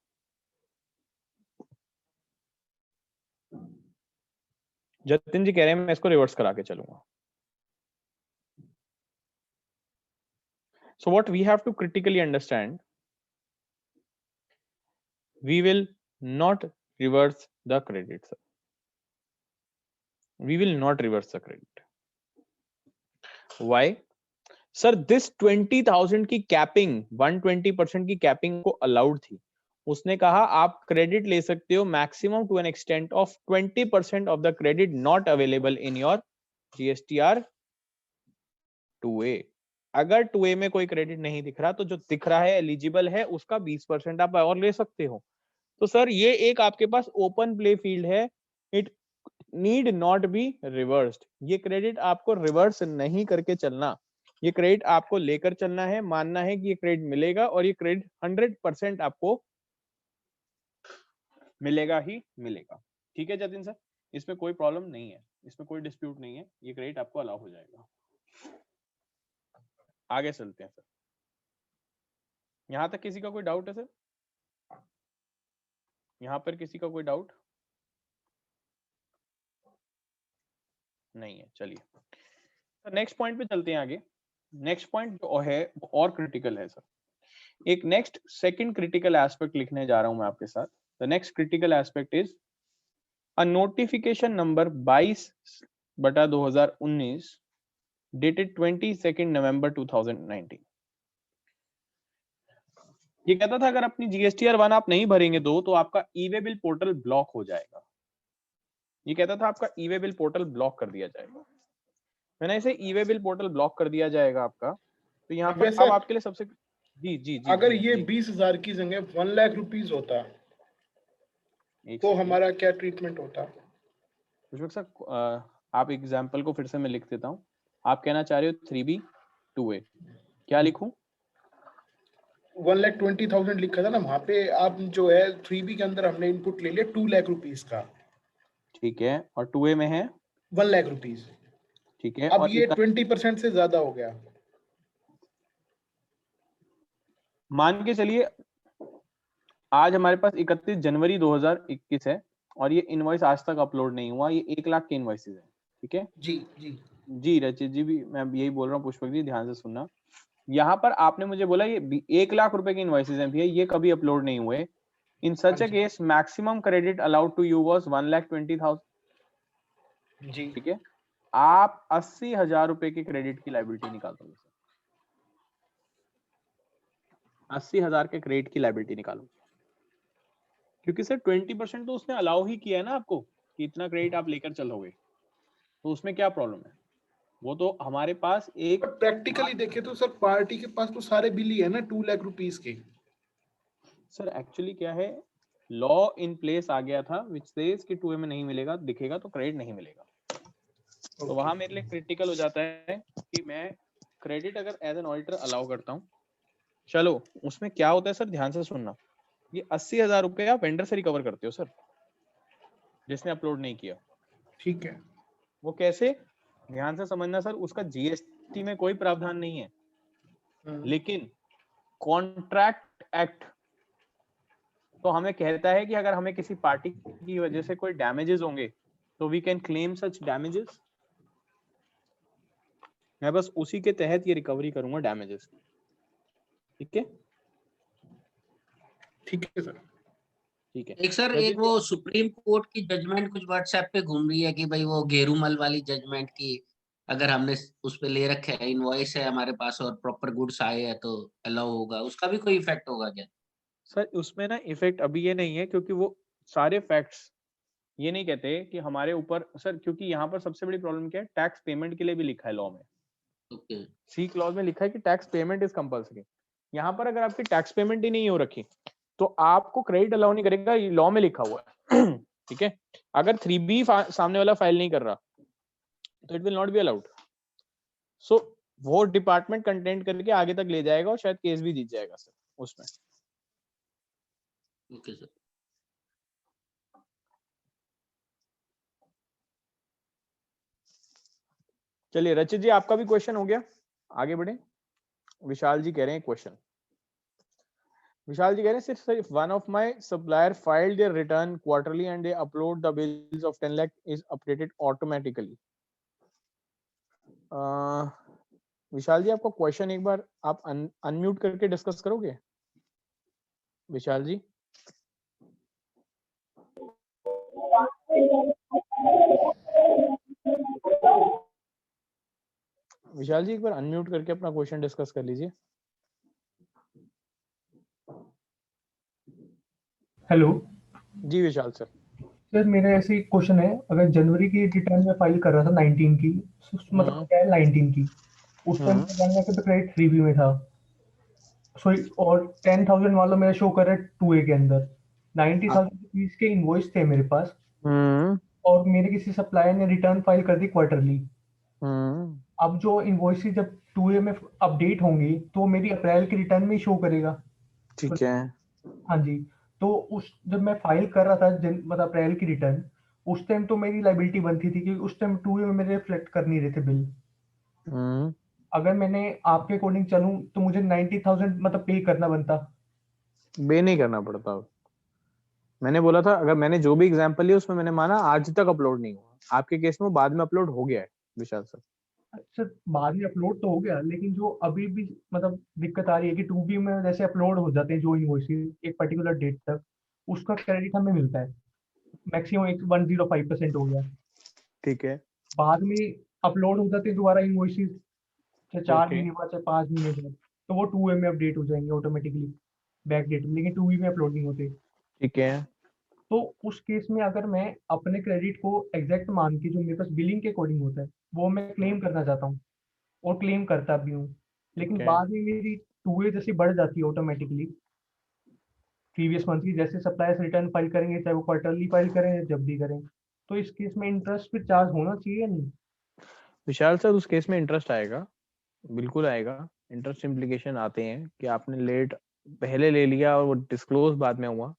जतिन जी कह रहे हैं मैं इसको रिवर्स करा के चलूंगा। So what we have to critically understand, we will not reverse the credit, sir. We will not reverse the credit. Why? Sir, this 20,000 की कैपिंग 120% की कैपिंग को अलाउड थी। उसने कहा आप क्रेडिट ले सकते हो maximum to an extent of 20% of the credit not available in your GSTR 2A। अगर 2A में कोई क्रेडिट नहीं दिख रहा तो जो दिख रहा है एलिजिबल है उसका 20% आप और ले सकते हो। तो सर ये एक आपके पास ओपन प्ले फील्ड है, it need not be reversed. ये क्रेडिट आपको रिवर्स नहीं करके चलना, ये क्रेडिट आपको लेकर चलना है, मानना है कि ये क्रेडिट मिलेगा और ये क्रेडिट 100% आपको मिलेगा ही मिलेगा। ठीक है जतिन सर, इसमें कोई प्रॉब्लम नहीं है, इसमें कोई डिस्प्यूट नहीं है, ये क्रेडिट आपको अलाउ हो जाएगा। आगे चलते हैं सर। यहां तक किसी का कोई डाउट है सर? यहां पर किसी का कोई डाउट नहीं है? चलिए सर नेक्स्ट पॉइंट पे चलते हैं आगे। नेक्स्ट पॉइंट जो है और क्रिटिकल है सर। एक नेक्स्ट सेकंड क्रिटिकल एस्पेक्ट लिखने जा रहा हूं मैं आपके साथ। The next critical aspect is a notification number 22/2019 dated 22 नवंबर 2019। ये कहता था अगर अपनी GSTR 1 आप नहीं भरेंगे तो आपका ई-वे बिल पोर्टल ब्लॉक हो जाएगा। ये कहता था आपका ई-वे बिल पोर्टल ब्लॉक कर दिया जाएगा। मैंने इसे ई-वे बिल पोर्टल ब्लॉक कर दिया जाएगा आपका। तो यहाँ पर अब आपके लिए सबसे जी जी जी अगर जी, ये जी, 20,000 की जगह 1 लाख रुपीस होता तो हमारा क्या ट्रीटमेंट होता? खुशबू सर आप एग्जाम्पल को फिर से मैं लिख देता हूँ। आप कहना चाह रहे हो 3B 2A, क्या लिखूं? 1,20,000 लिखा था ना वहां पे, आप जो है 3B के अंदर हमने इनपुट ले लिया 2 लाख रुपीस का। ठीक है, और 2A में है 1 लाख रुपीस। ठीक है, अब और ये 20% से ज्यादा हो गया। मान के चलिए आज हमारे पास 31 जनवरी 2021 है, और ये इनवॉइस आज तक अपलोड नहीं हुआ, ये 1 लाख के इनवॉइसेस हैं, ठीक है जी जी जी रचित जी भी, मैं यही बोल रहा हूँ, पुष्पक जी ध्यान से सुनना। यहाँ पर आपने मुझे बोला ये 1 लाख रुपए के इनवॉइसेस हैं भैया, ये कभी अपलोड नहीं हुए। In such a case maximum credit allowed to you was 1,20,000, जी ठीक है। आप 80,000 रुपए के क्रेडिट की लाइबिलिटी निकाल दोगे सर, 80,000 के क्रेडिट की लाइबिलिटी निकालो, क्योंकि सर 20% तो उसने अलाउ ही किया है ना आपको कि इतना क्रेडिट आप लेकर चलोगे, तो उसमें क्या प्रॉब्लम है? वो तो हमारे पास एक प्रैक्टिकली देखे तो सर पार्टी के पास तो सारे बिल ही है ना 2 लाख रुपीस के। सर एक्चुअली क्या है, लॉ इन प्लेस आ गया था विच सेज कि 2A में नहीं मिलेगा, दिखेगा तो क्रेडिट नहीं मिलेगा। तो वहां मेरे लिए क्रिटिकल हो जाता है कि मैं क्रेडिट अगर एज एन ऑडिटर अलाउ करता हूँ, चलो उसमें क्या होता है सर, ध्यान से सुनना, ये 80,000 रुपए आप वेंडर से रिकवर करते हो सर, जिसने अपलोड नहीं किया, ठीक है। वो कैसे, ध्यान से समझना सर, उसका जीएसटी में कोई प्रावधान नहीं है, लेकिन कॉन्ट्रैक्ट एक्ट तो हमें कहता है कि अगर हमें किसी पार्टी की वजह से कोई डैमेजेस होंगे तो we can claim such damages. मैं बस उसी के तहत ये रिकवरी करूंगा डैमेजेस, ठीक है ठीक है सर। ठीक है। एक सर, एक वो सुप्रीम कोर्ट की जजमेंट कुछ व्हाट्सएप पे घूम रही है कि भाई वो गेरूमल वाली जजमेंट की, अगर हमने उस पे ले रखे है, इनवॉइस है हमारे पास और प्रॉपर गुड्स आए हैं तो अलाउ होगा, उसका भी कोई इफेक्ट होगा क्या? सर उसमें ना इफेक्ट अभी ये नहीं है, क्योंकि वो सारे फैक्ट्स ये नहीं कहते कि हमारे ऊपर सर, क्योंकि यहाँ पर सबसे बड़ी प्रॉब्लम क्या है, टैक्स पेमेंट के लिए भी लिखा है लॉ में, ओके सी क्लॉज में लिखा है कि टैक्स पेमेंट इज कंपल्सरी। यहाँ पर अगर आपकी टैक्स पेमेंट ही नहीं हो रखी तो आपको क्रेडिट अलाउ नहीं करेगा, ये लॉ में लिखा हुआ है ठीक है। अगर 3B सामने वाला फाइल नहीं कर रहा तो it will not be allowed. So वो डिपार्टमेंट कंटेंट करके आगे तक ले जाएगा और शायद केस भी जीत जाएगा सर उसमें। Okay sir. चलिए रचित जी, आपका भी क्वेश्चन हो गया, आगे बढ़े। विशाल जी कह रहे हैं क्वेश्चन, विशाल जी कह रहे हैं सिर्फ one of my supplier filed their return quarterly and they upload the bills of 10 lakh is updated automatically. Vishal ji आपका क्वेश्चन एक बार आप अनम्यूट करके डिस्कस करोगे विशाल जी? विशाल जी एक बार अनम्यूट करके अपना क्वेश्चन डिस्कस कर लीजिए। हेलो जी विशाल सर। सर, मेरा ऐसे एक क्वेश्चन है। अगर जनवरी की रिटर्न में फाइल कर रहा था 19 की, मतलब क्या है 19 की, उस टाइम जानना कि क्रेडिट 3B में था। सॉरी, और 10,000 वाला मेरा शो कर रहा है 2A के अंदर। 90,000 रुपीज के इनवॉइस थे मेरे पास, और मेरे किसी सप्लायर ने रिटर्न फाइल कर दी क्वार्टरली। अब जो इनवॉइस जब 2A में अपडेट होंगी तो मेरी अप्रैल की रिटर्न में शो करेगा। ठीक है। हाँ जी। तो उस जब मैं फाइल कर रहा था मतलब अप्रैल की रिटर्न, उस टाइम तो मेरी लाइबिलिटी बनती थी क्योंकि उस टाइम 2A में मेरे रिफ्लेक्ट कर नहीं रहे थे बिल। अगर मैंने आपके अकॉर्डिंग चलूं तो मुझे 90,000 मतलब पे करना बनता। बे नहीं करना पड़ता। मैंने बोला था, अगर मैंने जो भी एग्जांपल लिया उसमें मैंने माना आज तक अपलोड नहीं हुआ, आपके केस में बाद में अपलोड हो गया है विशाल सर। अच्छा, बाद में अपलोड तो हो गया, लेकिन जो अभी भी मतलब दिक्कत आ रही है कि 2B में जैसे अपलोड हो जाते हैं जो इनवॉइसेस एक पर्टिकुलर डेट तक, उसका क्रेडिट हमें मिलता है मैक्सिमम 105% हो गया। ठीक है। बाद में अपलोड हो जाते हैं दोबारा इनवॉइसेस, चाहे 4 Okay. महीने बाद चाहे 5 महीने बाद, तो वो 2A में अपडेट हो जाएंगे ऑटोमेटिकली बैक डेट में, लेकिन 2B में अपलोड नहीं होते। ठीक है। तो उस केस में अगर मैं अपने क्रेडिट को एग्जैक्ट मान के जो मेरे पास बिलिंग के अकॉर्डिंग होता है वो मैं क्लेम करना चाहता हूँ और क्लेम करता भी हूँ, लेकिन है। बाद में मेरी 2A जैसे बढ़ जाती है ऑटोमेटिकली प्रीवियस मंथ की, जैसे सप्लायर्स रिटर्न फाइल करेंगे चाहे वो क्वार्टरली फाइल करें या जब भी करें, तो इस केस में इंटरेस्ट पे चार्ज होना चाहिए या नहीं? विशाल सर उस केस में इंटरेस्ट आएगा, बिल्कुल आएगा। इंटरेस्ट इम्प्लीकेशन आते हैं कि आपने लेट पहले ले लिया और वो डिस्क्लोज बाद में हुआ,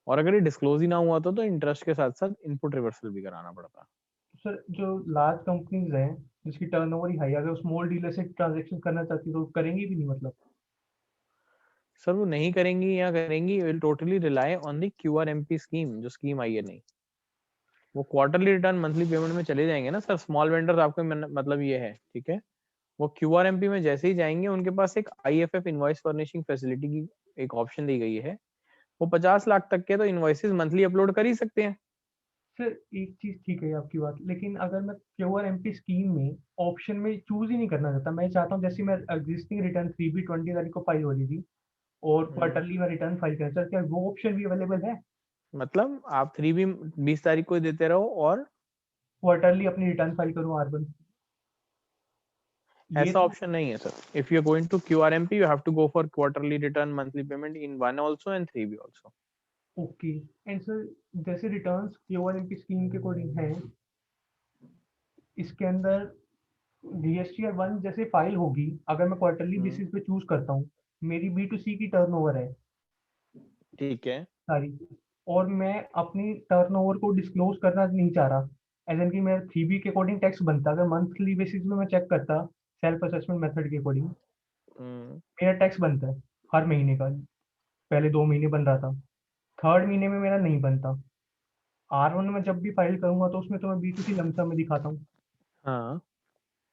और अगर ये डिस्क्लोज ही ना हुआ तो इंटरेस्ट के साथ साथ इनपुट रिवर्सल भी कराना पड़ता। सर, जो लार्ज कंपनीज हैं जिसकी टर्नओवर ही हाई, अगर स्मॉल डीलर से ट्रांजेक्शन करना चाहती है तो करेंगी भी नहीं मतलब? सर वो नहीं करेंगी या करेंगी, will totally rely on the QRMP scheme, जो स्कीम आई है नहीं, वो क्वार्टरली रिटर्न मंथली पेमेंट में चले जाएंगे ना सर। स्मॉल वेंडर्स आपको मतलब ये है, ठीक है, वो QRMP में जैसे ही जाएंगे उनके पास एक IFF इनवॉइस फर्निशिंग फैसिलिटी की एक ऑप्शन दी गई है, वो 50 लाख तक के तो इनवॉइसेस मंथली अपलोड कर ही सकते हैं। सर एक चीज ठीक है आपकी बात, लेकिन अगर मैं QRMP स्कीम में ऑप्शन में चूज ही नहीं करना चाहता, मैं चाहता हूँ जैसे मैं एग्जिस्टिंग रिटर्न 3B 20 तारीख को फाइल हो रही थी और क्वार्टरली में रिटर्न फाइल करना, सर क्या वो ऑप्शन भी अवेलेबल है? मतलब आप 3B 20 तारीख को देते रहो और क्वार्टरली अपनी रिटर्न फाइल करूँ R1? ये ऐसा ऑप्शन नहीं है sir. If you are going to QRMP you have to go for quarterly return monthly payment in 1 also and 3B also. Okay. And sir जैसे रिटर्न्स QRMP स्कीम के according है, इसके अंदर GSTR1 जैसे फाइल होगी, अगर मैं क्वार्टरली बेसिस पे चूज करता हूँ, मेरी B2C की टर्नओवर है ठीक है, सारी, और मैं अपनी टर्नओवर को डिस्क्लोज करना नहीं चाह रहा, एज एन कि मेरा 3B के अकॉर्डिंग टैक्स बनता, अगर मंथली बेसिस में मैं चेक करता सेल्फ असेसमेंट मेथड के अकॉर्डिंग मेरा टैक्स बनता है हर महीने का, पहले 2 महीने बन रहा था, थर्ड महीने में मेरा नहीं बनता। R1 में जब भी फाइल करूंगा तो उसमें तो मैं B2C लमसम में दिखाता हूँ, हाँ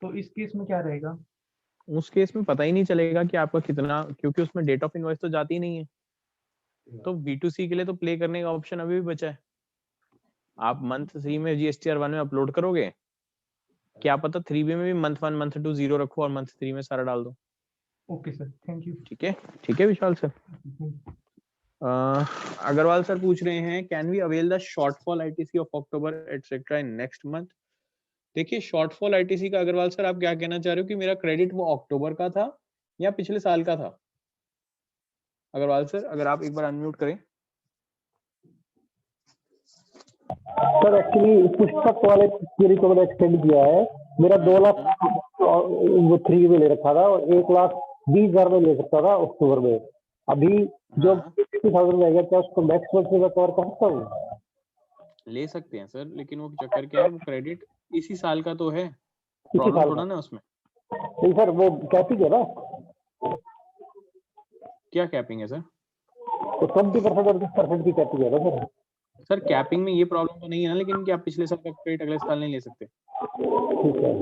तो इस केस में क्या रहेगा? उस केस में पता ही नहीं चलेगा कि आपका कितना, क्योंकि उसमें डेट ऑफ इनवॉइस तो जाती ही नहीं है, तो B2C के लिए तो प्ले करने का ऑप्शन अभी भी बचा है। आप मंथ 3 में GSTR1 में अपलोड करोगे, क्या पता 3B में भी मंथ 1 मंथ 2 0 रखो और मंथ 3 में सारा डाल दो। Okay sir, thank you. ठीक है विशाल सर। अग्रवाल सर पूछ रहे हैं can we avail the shortfall ITC of October etcetera in next month. देखिए शॉर्टफॉल ITC का अग्रवाल सर आप क्या कहना चाह रहे हो कि मेरा क्रेडिट वो अक्टूबर का था या पिछले साल का था? अग्रवाल सर अगर आप एक बार अनम्यूट करें। सर एक्चुअली पुस्तक वाले पीरियड को मैंने एक्सटेंड किया है, मेरा 2 लाख वो 3 में ले रखा था और 1,20,000 में ले सकता था अक्टूबर में, अभी जो 50,000 में आ गया, क्या उसको मैक्सिमम से मैं कवर कर सकता हूँ? ले सकते हैं सर, लेकिन वो चक्कर क्या है, वो क्रेडिट इसी साल का तो है, इसी प्रॉब्लम साल थोड़ा का ना उसमें। नहीं सर, वो कैपिंग है ना, क्या कैपिंग है सर? तो 20% और 20% की कैपिंग है ना सर। सर कैपिंग में ये प्रॉब्लम तो नहीं है ना, लेकिन कि आप पिछले साल का क्रेडिट अगले साल नहीं ले सकते, ठीक है,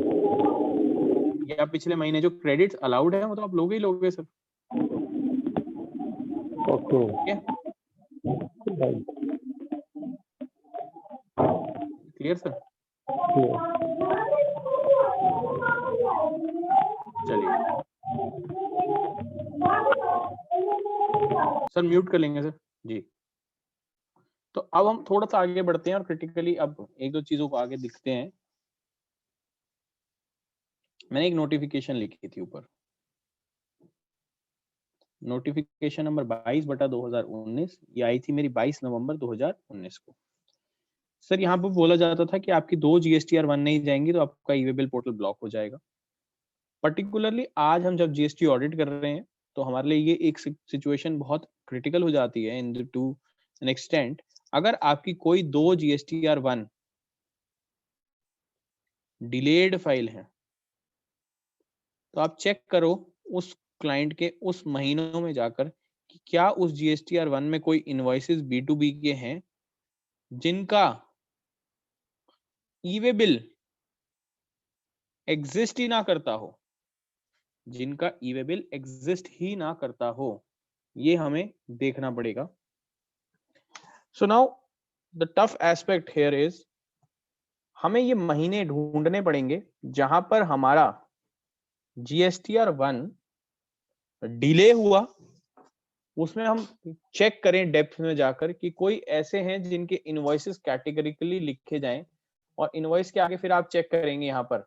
या पिछले महीने जो क्रेडिट्स अलाउड है वो तो आप लोगे ही लोगे सर। Okay clear sir? ठीक चलिए सर म्यूट कर लेंगे सर जी। तो अब हम थोड़ा सा आगे बढ़ते हैं और क्रिटिकली अब एक दो चीजों को आगे दिखते हैं। मैंने एक नोटिफिकेशन लिखी थी ऊपर, नोटिफिकेशन नंबर 22/2019, ये आई थी मेरी 22 नवंबर 2019 को। सर यहाँ पर बोला जाता था कि आपकी 2 GSTR1 नहीं जाएंगी तो आपका ई वे बिल पोर्टल ब्लॉक हो जाएगा। पर्टिकुलरली आज हम जब GST ऑडिट कर रहे हैं तो हमारे लिए ये एक सिचुएशन बहुत क्रिटिकल हो जाती है इन टू एन एक्सटेंट। अगर आपकी कोई 2 GSTR1 डिलेड फाइल है तो आप चेक करो उस क्लाइंट के उस महीनों में जाकर कि क्या उस GSTR1 में कोई इनवॉइसेस B2B के हैं जिनका ई वे बिल एग्जिस्ट ही ना करता हो, जिनका ई वे बिल एग्जिस्ट ही ना करता हो, ये हमें देखना पड़ेगा। So now the tough aspect here is हमें ये महीने ढूंढने पड़ेंगे जहां पर हमारा GSTR1 डिले हुआ, उसमें हम चेक करें डेप्थ में जाकर कि कोई ऐसे हैं जिनके इनवॉइसेस कैटेगरिकली लिखे जाएं, और इनवॉइस के आगे फिर आप चेक करेंगे, यहाँ पर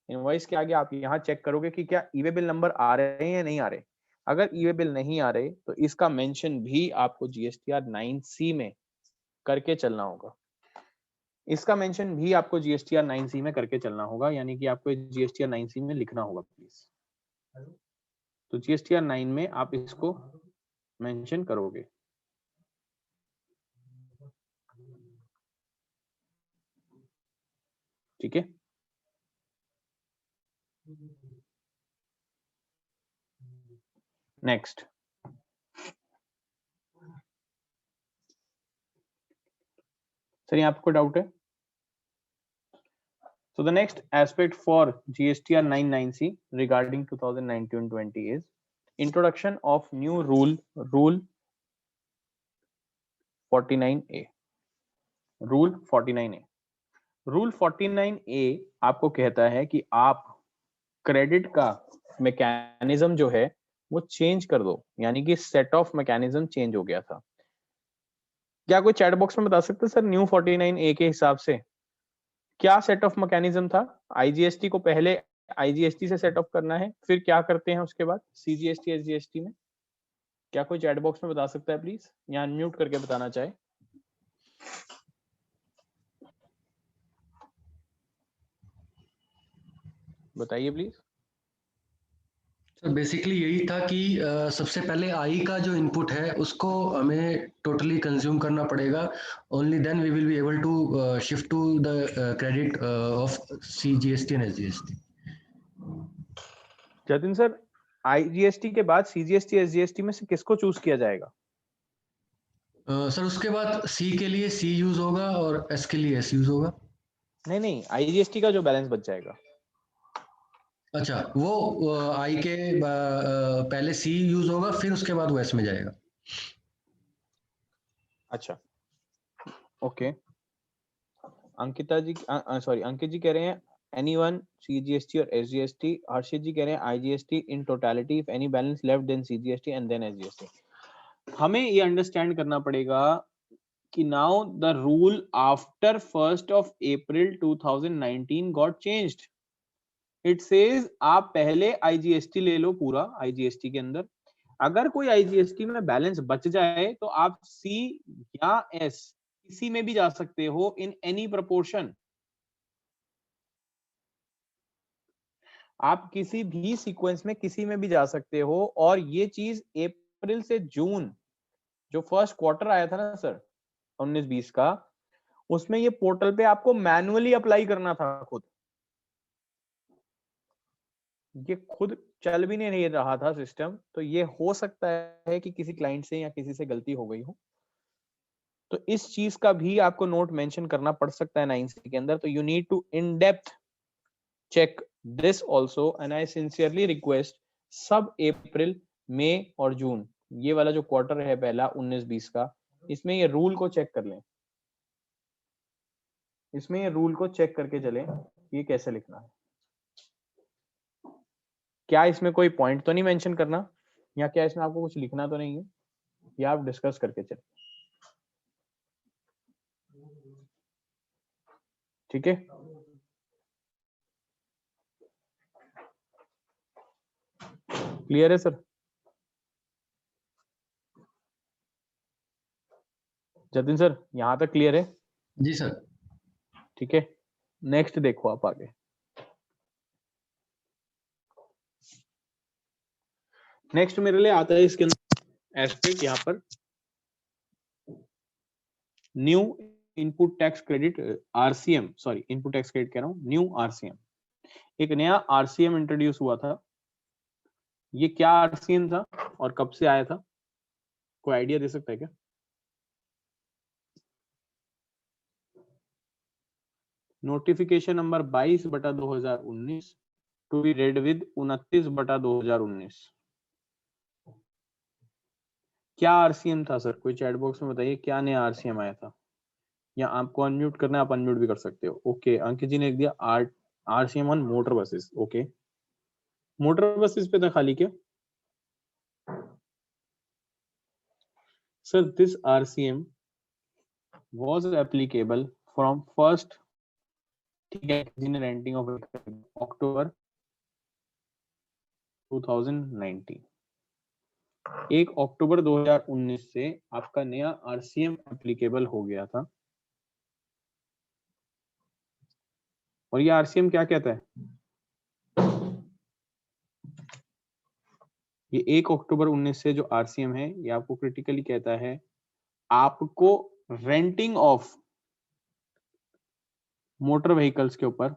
इनवॉइस के आगे आप यहाँ चेक करोगे कि क्या ई वे बिल नंबर आ रहे हैं या नहीं आ रहे। अगर ई वे बिल नहीं आ रहे तो इसका मेंशन भी आपको GSTR 9C में करके चलना होगा, इसका मेंशन भी आपको GSTR 9C में करके चलना होगा, यानी कि आपको GSTR 9C में लिखना होगा प्लीज। तो GSTR 9 में आप इसको मेंशन करोगे। ठीक है, नेक्स्ट, सर यहाँ आपको डाउट है? So the next aspect for GSTR 99C regarding 2019-20 is introduction of new rule 49A. Rule 49A. Rule 49A आपको कहता है कि आप क्रेडिट का मैकेनिज्म जो है वो चेंज कर दो, यानी कि सेट ऑफ मैकेनिज्म चेंज हो गया था। क्या कोई चैट बॉक्स में बता सकते सर न्यू 49A के हिसाब से क्या सेट ऑफ मैकेनिज्म था? आईजीएसटी को पहले आईजीएसटी से सेट ऑफ करना है, फिर क्या करते हैं उसके बाद सीजीएसटी एसजीएसटी में? क्या कोई चैट बॉक्स में बता सकता है प्लीज, या अनम्यूट करके बताना चाहे? बताइए प्लीज। सर बेसिकली यही था कि सबसे पहले आई का जो इनपुट है उसको हमें टोटली कंज्यूम करना पड़ेगा, only then we will be able to shift to the credit of CGST and SGST. Jatin sir, IGST के बाद सीजीएसटी एसजीएसटी में से किसको चूज किया जाएगा? सर उसके बाद सी के लिए सी यूज होगा और एस के लिए एस यूज होगा। नहीं, आईजीएसटी का जो बैलेंस बच जाएगा। अच्छा, वो आई के पहले सी यूज होगा, फिर उसके बाद वो एस में जाएगा। अच्छा, ओके। अंकिता जी सॉरी अंकित जी कह रहे हैं anyone CGST और SGST। हर्षित जी कह रहे हैं IGST in totality if any balance left then CGST and then SGST। हमें ये अंडरस्टैंड करना पड़ेगा कि now the rule after 1st of April 2019 got changed। It says आप पहले IGST ले लो पूरा IGST के अंदर, अगर कोई IGST में बैलेंस बच जाए तो आप C या S किसी में भी जा सकते हो in any proportion। आप किसी भी सीक्वेंस में किसी में भी जा सकते हो, और ये चीज अप्रैल से जून जो फर्स्ट क्वार्टर आया था ना सर 19-20 का, उसमें ये पोर्टल पे आपको मैनुअली अप्लाई करना था खुद। ये खुद चल भी नहीं रहा था सिस्टम, तो ये हो सकता है कि किसी क्लाइंट से या किसी से गलती हो गई हो, तो इस चीज का भी आपको नोट मेंशन करना पड़ सकता है 9C के अंदर। तो you need to in depth check this also and I sincerely request सब अप्रैल, मई और जून, ये वाला जो क्वार्टर है पहला 19-20 का, इसमें ये रूल को चेक कर लें, इसमें ये रूल को चेक करके चलें ये कैसे लिखना है। क्या इसमें कोई पॉइंट तो नहीं मेंशन करना, या क्या इसमें आपको कुछ लिखना तो नहीं है, या आप डिस्कस करके चलें? ठीक है, क्लियर है सर? जतिन सर यहां तक क्लियर है? जी सर। ठीक है, नेक्स्ट देखो आप आगे। नेक्स्ट मेरे लिए आता है इसके अंदर एस्पेक्ट, यहाँ पर new input tax credit RCM, sorry input tax credit कह रहा हूँ, न्यू आरसीएम। एक नया आरसीएम इंट्रोड्यूस हुआ था, ये क्या आरसीएम था और कब से आया था, कोई आइडिया दे सकता है क्या? Notification number 22/2019 to be read with 29/2019। क्या आरसीएम था सर? कोई चैट बॉक्स में बताइए क्या नया आरसीएम आया था, या आपको अनम्यूट करना है आप अनम्यूट भी कर सकते हो। ओके, अंकित जी ने लिख दिया RCM on motor buses. Okay, motor buses पे था खाली क्या sir? This RCM was applicable from 1st, ठीक है जी ने रेंटिंग ऑफ अक्टूबर 2019, 1 अक्टूबर 2019 से आपका नया आरसीएम एप्लीकेबल हो गया था। और ये आरसीएम क्या कहता है? ये 1 अक्टूबर 19 से जो आरसीएम है ये आपको क्रिटिकली कहता है आपको रेंटिंग ऑफ मोटर व्हीकल्स के ऊपर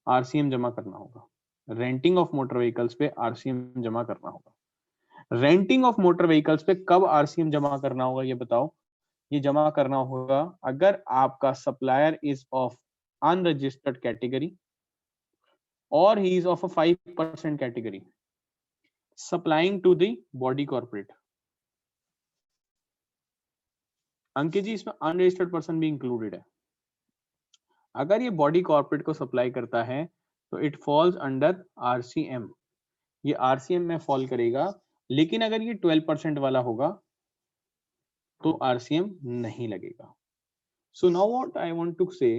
आरसीएम जमा करना होगा। रेंटिंग ऑफ मोटर व्हीकल्स पे आरसीएम जमा करना होगा। रेंटिंग ऑफ मोटर व्हीकल्स पे कब आरसीएम जमा करना होगा ये बताओ। ये जमा करना होगा अगर आपका supplier is of unregistered category और he is of a 5% category supplying to the body corporate. Ankit ji इसमें अनरजिस्टर्ड पर्सन भी इंक्लूडेड है। अगर ये बॉडी कॉर्पोरेट को सप्लाई करता है तो इट फॉल्स अंडर आरसीएम, ये आरसीएम में फॉल करेगा। लेकिन अगर ये 12% वाला होगा तो आरसीएम नहीं लगेगा। So now what I want to say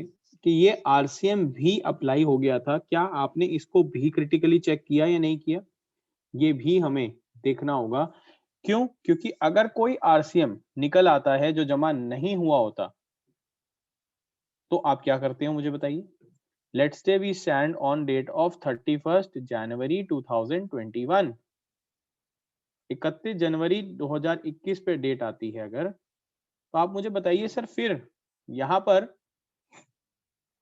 कि ये आरसीएम भी अप्लाई हो गया था, क्या आपने इसको भी क्रिटिकली चेक किया या नहीं किया, ये भी हमें देखना होगा। क्यों? क्योंकि अगर कोई आरसीएम निकल आता है जो जमा नहीं हुआ होता तो आप क्या करते हो मुझे बताइए। Let's say we stand on date of 31 January 2021, 31 January 2021 पे डेट आती है अगर, तो आप मुझे बताइए सर फिर यहां पर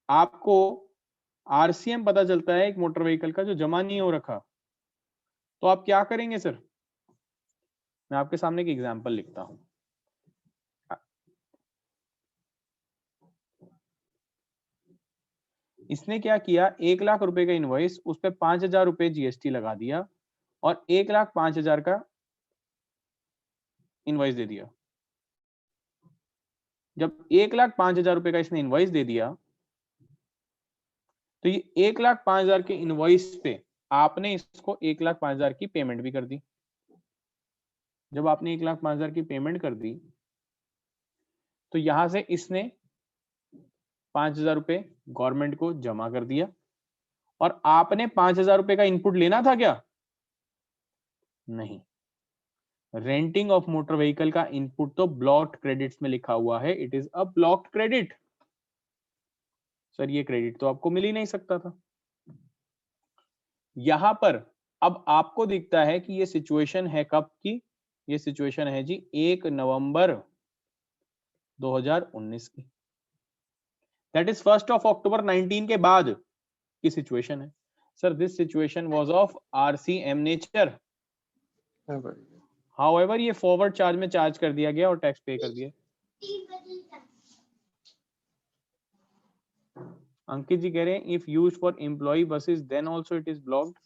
आपको आरसीएम पता चलता है एक मोटर व्हीकल का जो जमा नहीं हो रखा, तो आप क्या करेंगे सर। मैं आपके सामने एक एग्जांपल लिखता हूं। इसने क्या किया, 1 लाख रुपए का इनवॉइस, उस पे 5,000 रुपए जीएसटी लगा दिया और 1,05,000 का इनवॉइस दे दिया। जब 1,05,000 रुपए का इसने इनवॉइस दे दिया तो ये 1,05,000 के इनवॉइस पे आपने इसको 1,05,000 की पेमेंट भी कर दी। जब आपने 1,05,000 की पेमेंट कर दी तो यहां से इसने 5,000 रुपए गवर्नमेंट को जमा कर दिया और आपने 5,000 रुपए का इनपुट लेना था क्या? नहीं। रेंटिंग ऑफ मोटर व्हीकल का इनपुट तो ब्लॉक्ड क्रेडिट्स में लिखा हुआ है, it is a blocked credit. Sir ये क्रेडिट तो आपको मिल ही नहीं सकता था। यहां पर अब आपको दिखता है कि ये सिचुएशन है कब की, ये सिचुएशन है जी 1 नवंबर 2019 की, दैट इज 1 अक्टूबर 19 के बाद की सिचुएशन है। Sir this situation was of RCM nature, however ये फॉरवर्ड चार्ज में चार्ज कर दिया गया और टैक्स पे कर दिया। अंकित जी कह रहे हैं if used for employ buses then also it is blocked.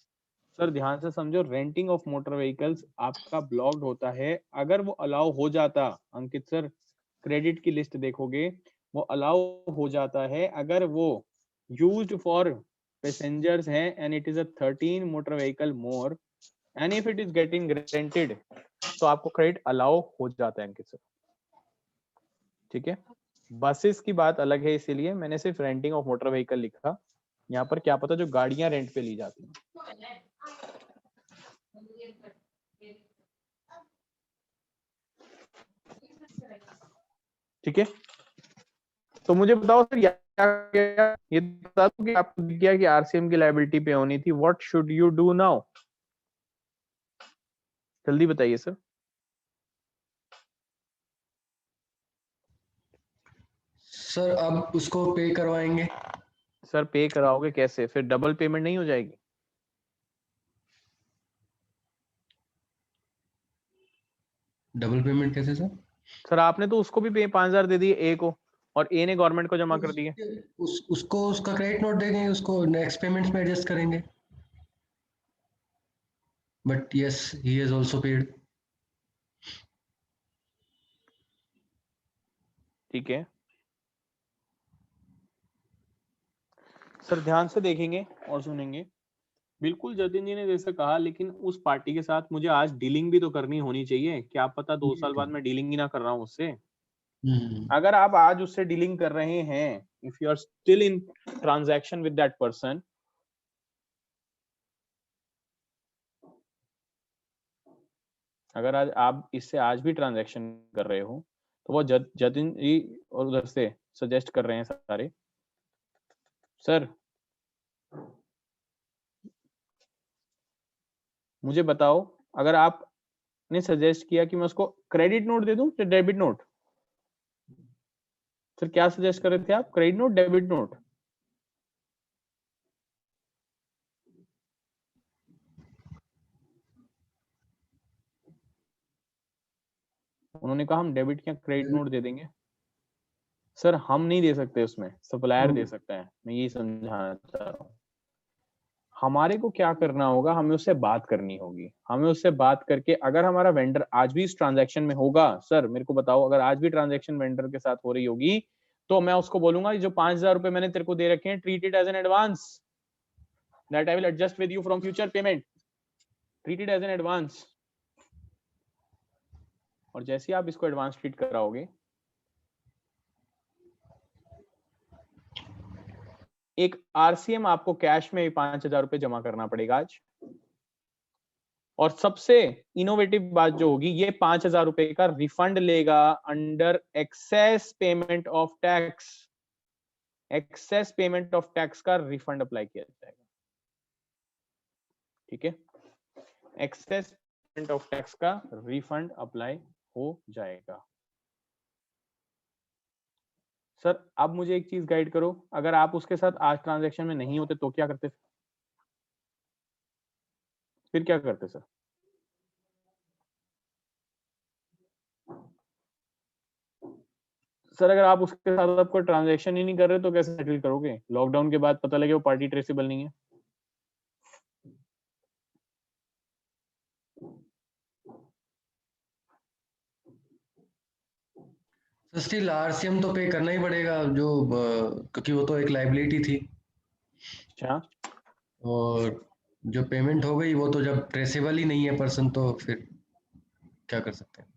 Sir ध्यान से समझो, रेंटिंग ऑफ मोटर व्हीकल्स आपका ब्लॉक्ड होता है अगर वो अलाउ हो जाता। अंकित सर क्रेडिट की लिस्ट देखोगे, वो अलाउ हो जाता है अगर वो यूज्ड फॉर पैसेंजर्स है and it is a 13 motor vehicle more and if it is getting rented तो आपको क्रेडिट अलाउ हो जाता है अंकित सर। ठीक है, बसेस की बात अलग है, इसीलिए मैंने सिर्फ रेंटिंग ऑफ मोटर व्हीकल लिखा। यहाँ पर क्या पता जो गाड़ियां रेंट पे ली जाती हैं। ठीक है, तो मुझे बताओ सर ये बता दो कि आपको दिख गया कि आरसीएम की लायबिलिटी पे होनी थी। What should you do now, जल्दी बताइए सर। सर अब उसको पे करवाएंगे। सर पे कराओगे कैसे, फिर डबल पेमेंट नहीं हो जाएगी? डबल पेमेंट कैसे सर? सर आपने तो उसको भी 5,000 दे दिए ए को और ए ने गवर्नमेंट को जमा कर दिए। उसको उसका क्रेडिट नोट देंगे, उसको नेक्स्ट पेमेंट्स में एडजस्ट करेंगे। But yes he has also paid. ठीक है सर, ध्यान से देखेंगे और सुनेंगे। बिल्कुल जतिन जी ने जैसे कहा, लेकिन उस पार्टी के साथ मुझे आज डीलिंग भी तो करनी होनी चाहिए। क्या पता 2 साल बाद मैं डीलिंग ही ना कर रहा हूँ उससे। अगर आप आज उससे डीलिंग कर रहे हैं, if you are still in transaction with that person, अगर आज आप इससे आज भी ट्रांजैक्शन कर रहे हो तो वो जतिन जी और उधर से सजेस्ट कर रहे हैं सारे, सर मुझे बताओ, अगर आपने सजेस्ट किया कि मैं उसको क्रेडिट नोट दे दूं या डेबिट नोट, सर क्या सजेस्ट कर रहे थे आप, क्रेडिट नोट डेबिट नोट? उन्होंने कहा हम डेबिट या क्रेडिट नोट दे देंगे। सर हम नहीं दे सकते, उसमें सप्लायर दे सकता है, मैं यही समझाना चाह रहा हूँ। हमारे को क्या करना होगा, हमें उससे बात करनी होगी, हमें उससे बात करके अगर हमारा वेंडर आज भी इस ट्रांजैक्शन में होगा, सर मेरे को बताओ, अगर आज भी ट्रांजैक्शन वेंडर के साथ हो रही होगी तो मैं उसको बोलूंगा जो 5,000 रुपए मैंने तेरे को दे रखे हैं, treat it as an advance that I will adjust with you from future payment, treat it as an advance. और जैसे ही आप इसको एडवांस ट्रीट कराओगे, एक आरसीएम आपको कैश में 5,000 रुपए जमा करना पड़ेगा आज। और सबसे इनोवेटिव बात जो होगी, ये 5,000 रुपए का रिफंड लेगा under access payment of tax. Access payment of tax का रिफंड अप्लाई किया जाएगा, ठीक है, एक्सेस पेमेंट ऑफ टैक्स का रिफंड अप्लाई हो जाएगा। सर अब मुझे एक चीज गाइड करो, अगर आप उसके साथ आज ट्रांजैक्शन में नहीं होते तो क्या करते, फिर क्या करते सर? सर अगर आप उसके साथ आपको ट्रांजैक्शन ही नहीं कर रहे तो कैसे सेटल करोगे? लॉकडाउन के बाद पता लगे वो पार्टी ट्रेसेबल नहीं है। स्टिल आरसीएम तो पे करना ही पड़ेगा, जो क्योंकि वो तो एक लाइबिलिटी थी। अच्छा, और जो पेमेंट हो गई वो तो जब ट्रेसेबल ही नहीं है पर्सन, तो फिर क्या कर सकते हैं।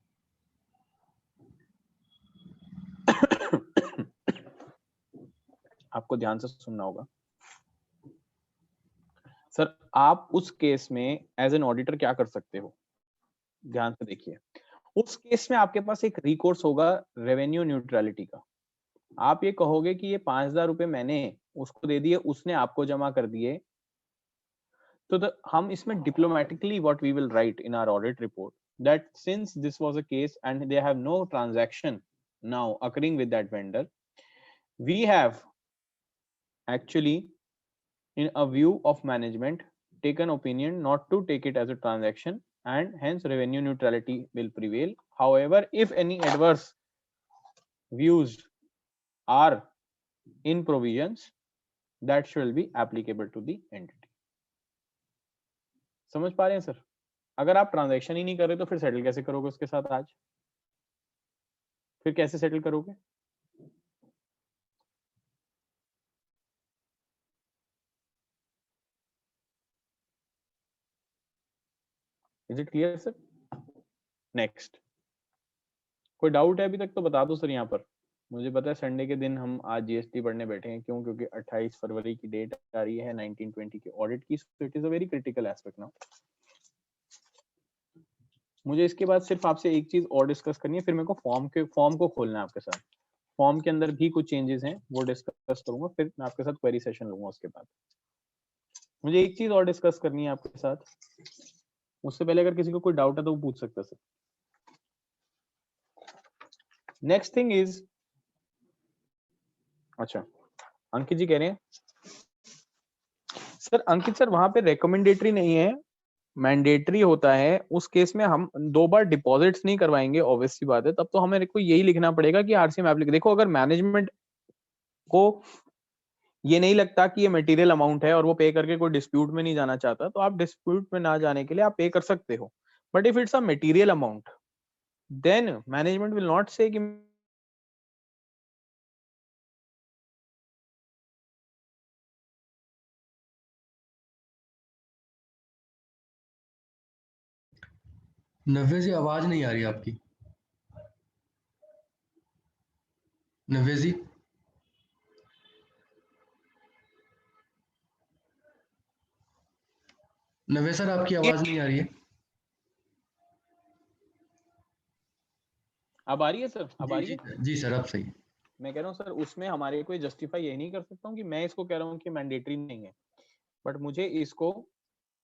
आपको ध्यान से सुनना होगा सर। आप उस केस में एज एन ऑडिटर क्या कर सकते हो, ध्यान से देखिए। उस केस में आपके पास एक रिकोर्स होगा रेवेन्यू न्यूट्रलिटी का। आप ये कहोगे कि ये 5,000 रुपए मैंने उसको दे दिए, उसने आपको जमा कर दिए, तो हम इसमें diplomatically what we will write in our audit report that since this was a case and they have no transaction now occurring with that vendor, we have actually in a view of management taken opinion not to take it as a transaction and hence revenue neutrality will prevail. However, if any adverse views are in provisions, that shall be applicable to the entity. समझ पा रहे हैं sir? अगर आप transaction ही नहीं कर रहे तो फिर सेटल कैसे करोगे उसके साथ आज? फिर कैसे सेटल करोगे? Is it clear sir? Next, कोई डाउट है अभी तक तो बता दो सर। यहाँ पर मुझे पता है संडे के दिन हम आज जीएसटी पढ़ने बैठे हैं, क्यों? क्योंकि 28 फरवरी की डेट आ रही है 1920 के ऑडिट की, so it is a very critical aspect now. मुझे इसके बाद सिर्फ आपसे एक चीज और डिस्कस करनी है, फिर मेरे को फॉर्म को खोलना है आपके साथ। फॉर्म के अंदर भी कुछ चेंजेस हैं, वो डिस्कस करूंगा, फिर मैं आपके साथ क्वेरी सेशन लूंगा। उसके बाद मुझे एक चीज और डिस्कस करनी है आपके साथ, उससे पहले अगर किसी को कोई डाउट है तो वो पूछ सकता है सर। नेक्स्ट थिंग इज, अच्छा अंकित जी कह रहे हैं सर, अंकित सर वहां पे रिकमेंडेटरी नहीं है, मैंडेटरी होता है। उस केस में हम 2 बार डिपॉजिट्स नहीं करवाएंगे, ऑब्वियस सी बात है। तब तो हमें को यही लिखना पड़ेगा कि आरसीएम एप्लीकेशन। देखो अगर मैनेजमेंट को ये नहीं लगता कि ये मटेरियल अमाउंट है और वो पे करके कोई डिस्प्यूट में नहीं जाना चाहता, तो आप डिस्प्यूट में ना जाने के लिए आप पे कर सकते हो। But if it's a material amount, then management will not say कि नव्या जी आवाज नहीं आ रही आपकी। नव्या जी, नव्या सर आपकी आवाज नहीं आ रही है। अब आ रही है सर? अब आ रही है? जी सर, अब सही है। मैं कह रहा हूँ सर, उसमें हमारे को जस्टिफाई यही नहीं कर सकता हूँ कि मैं इसको कह रहा हूँ कि मैंडेटरी नहीं है, बट मुझे इसको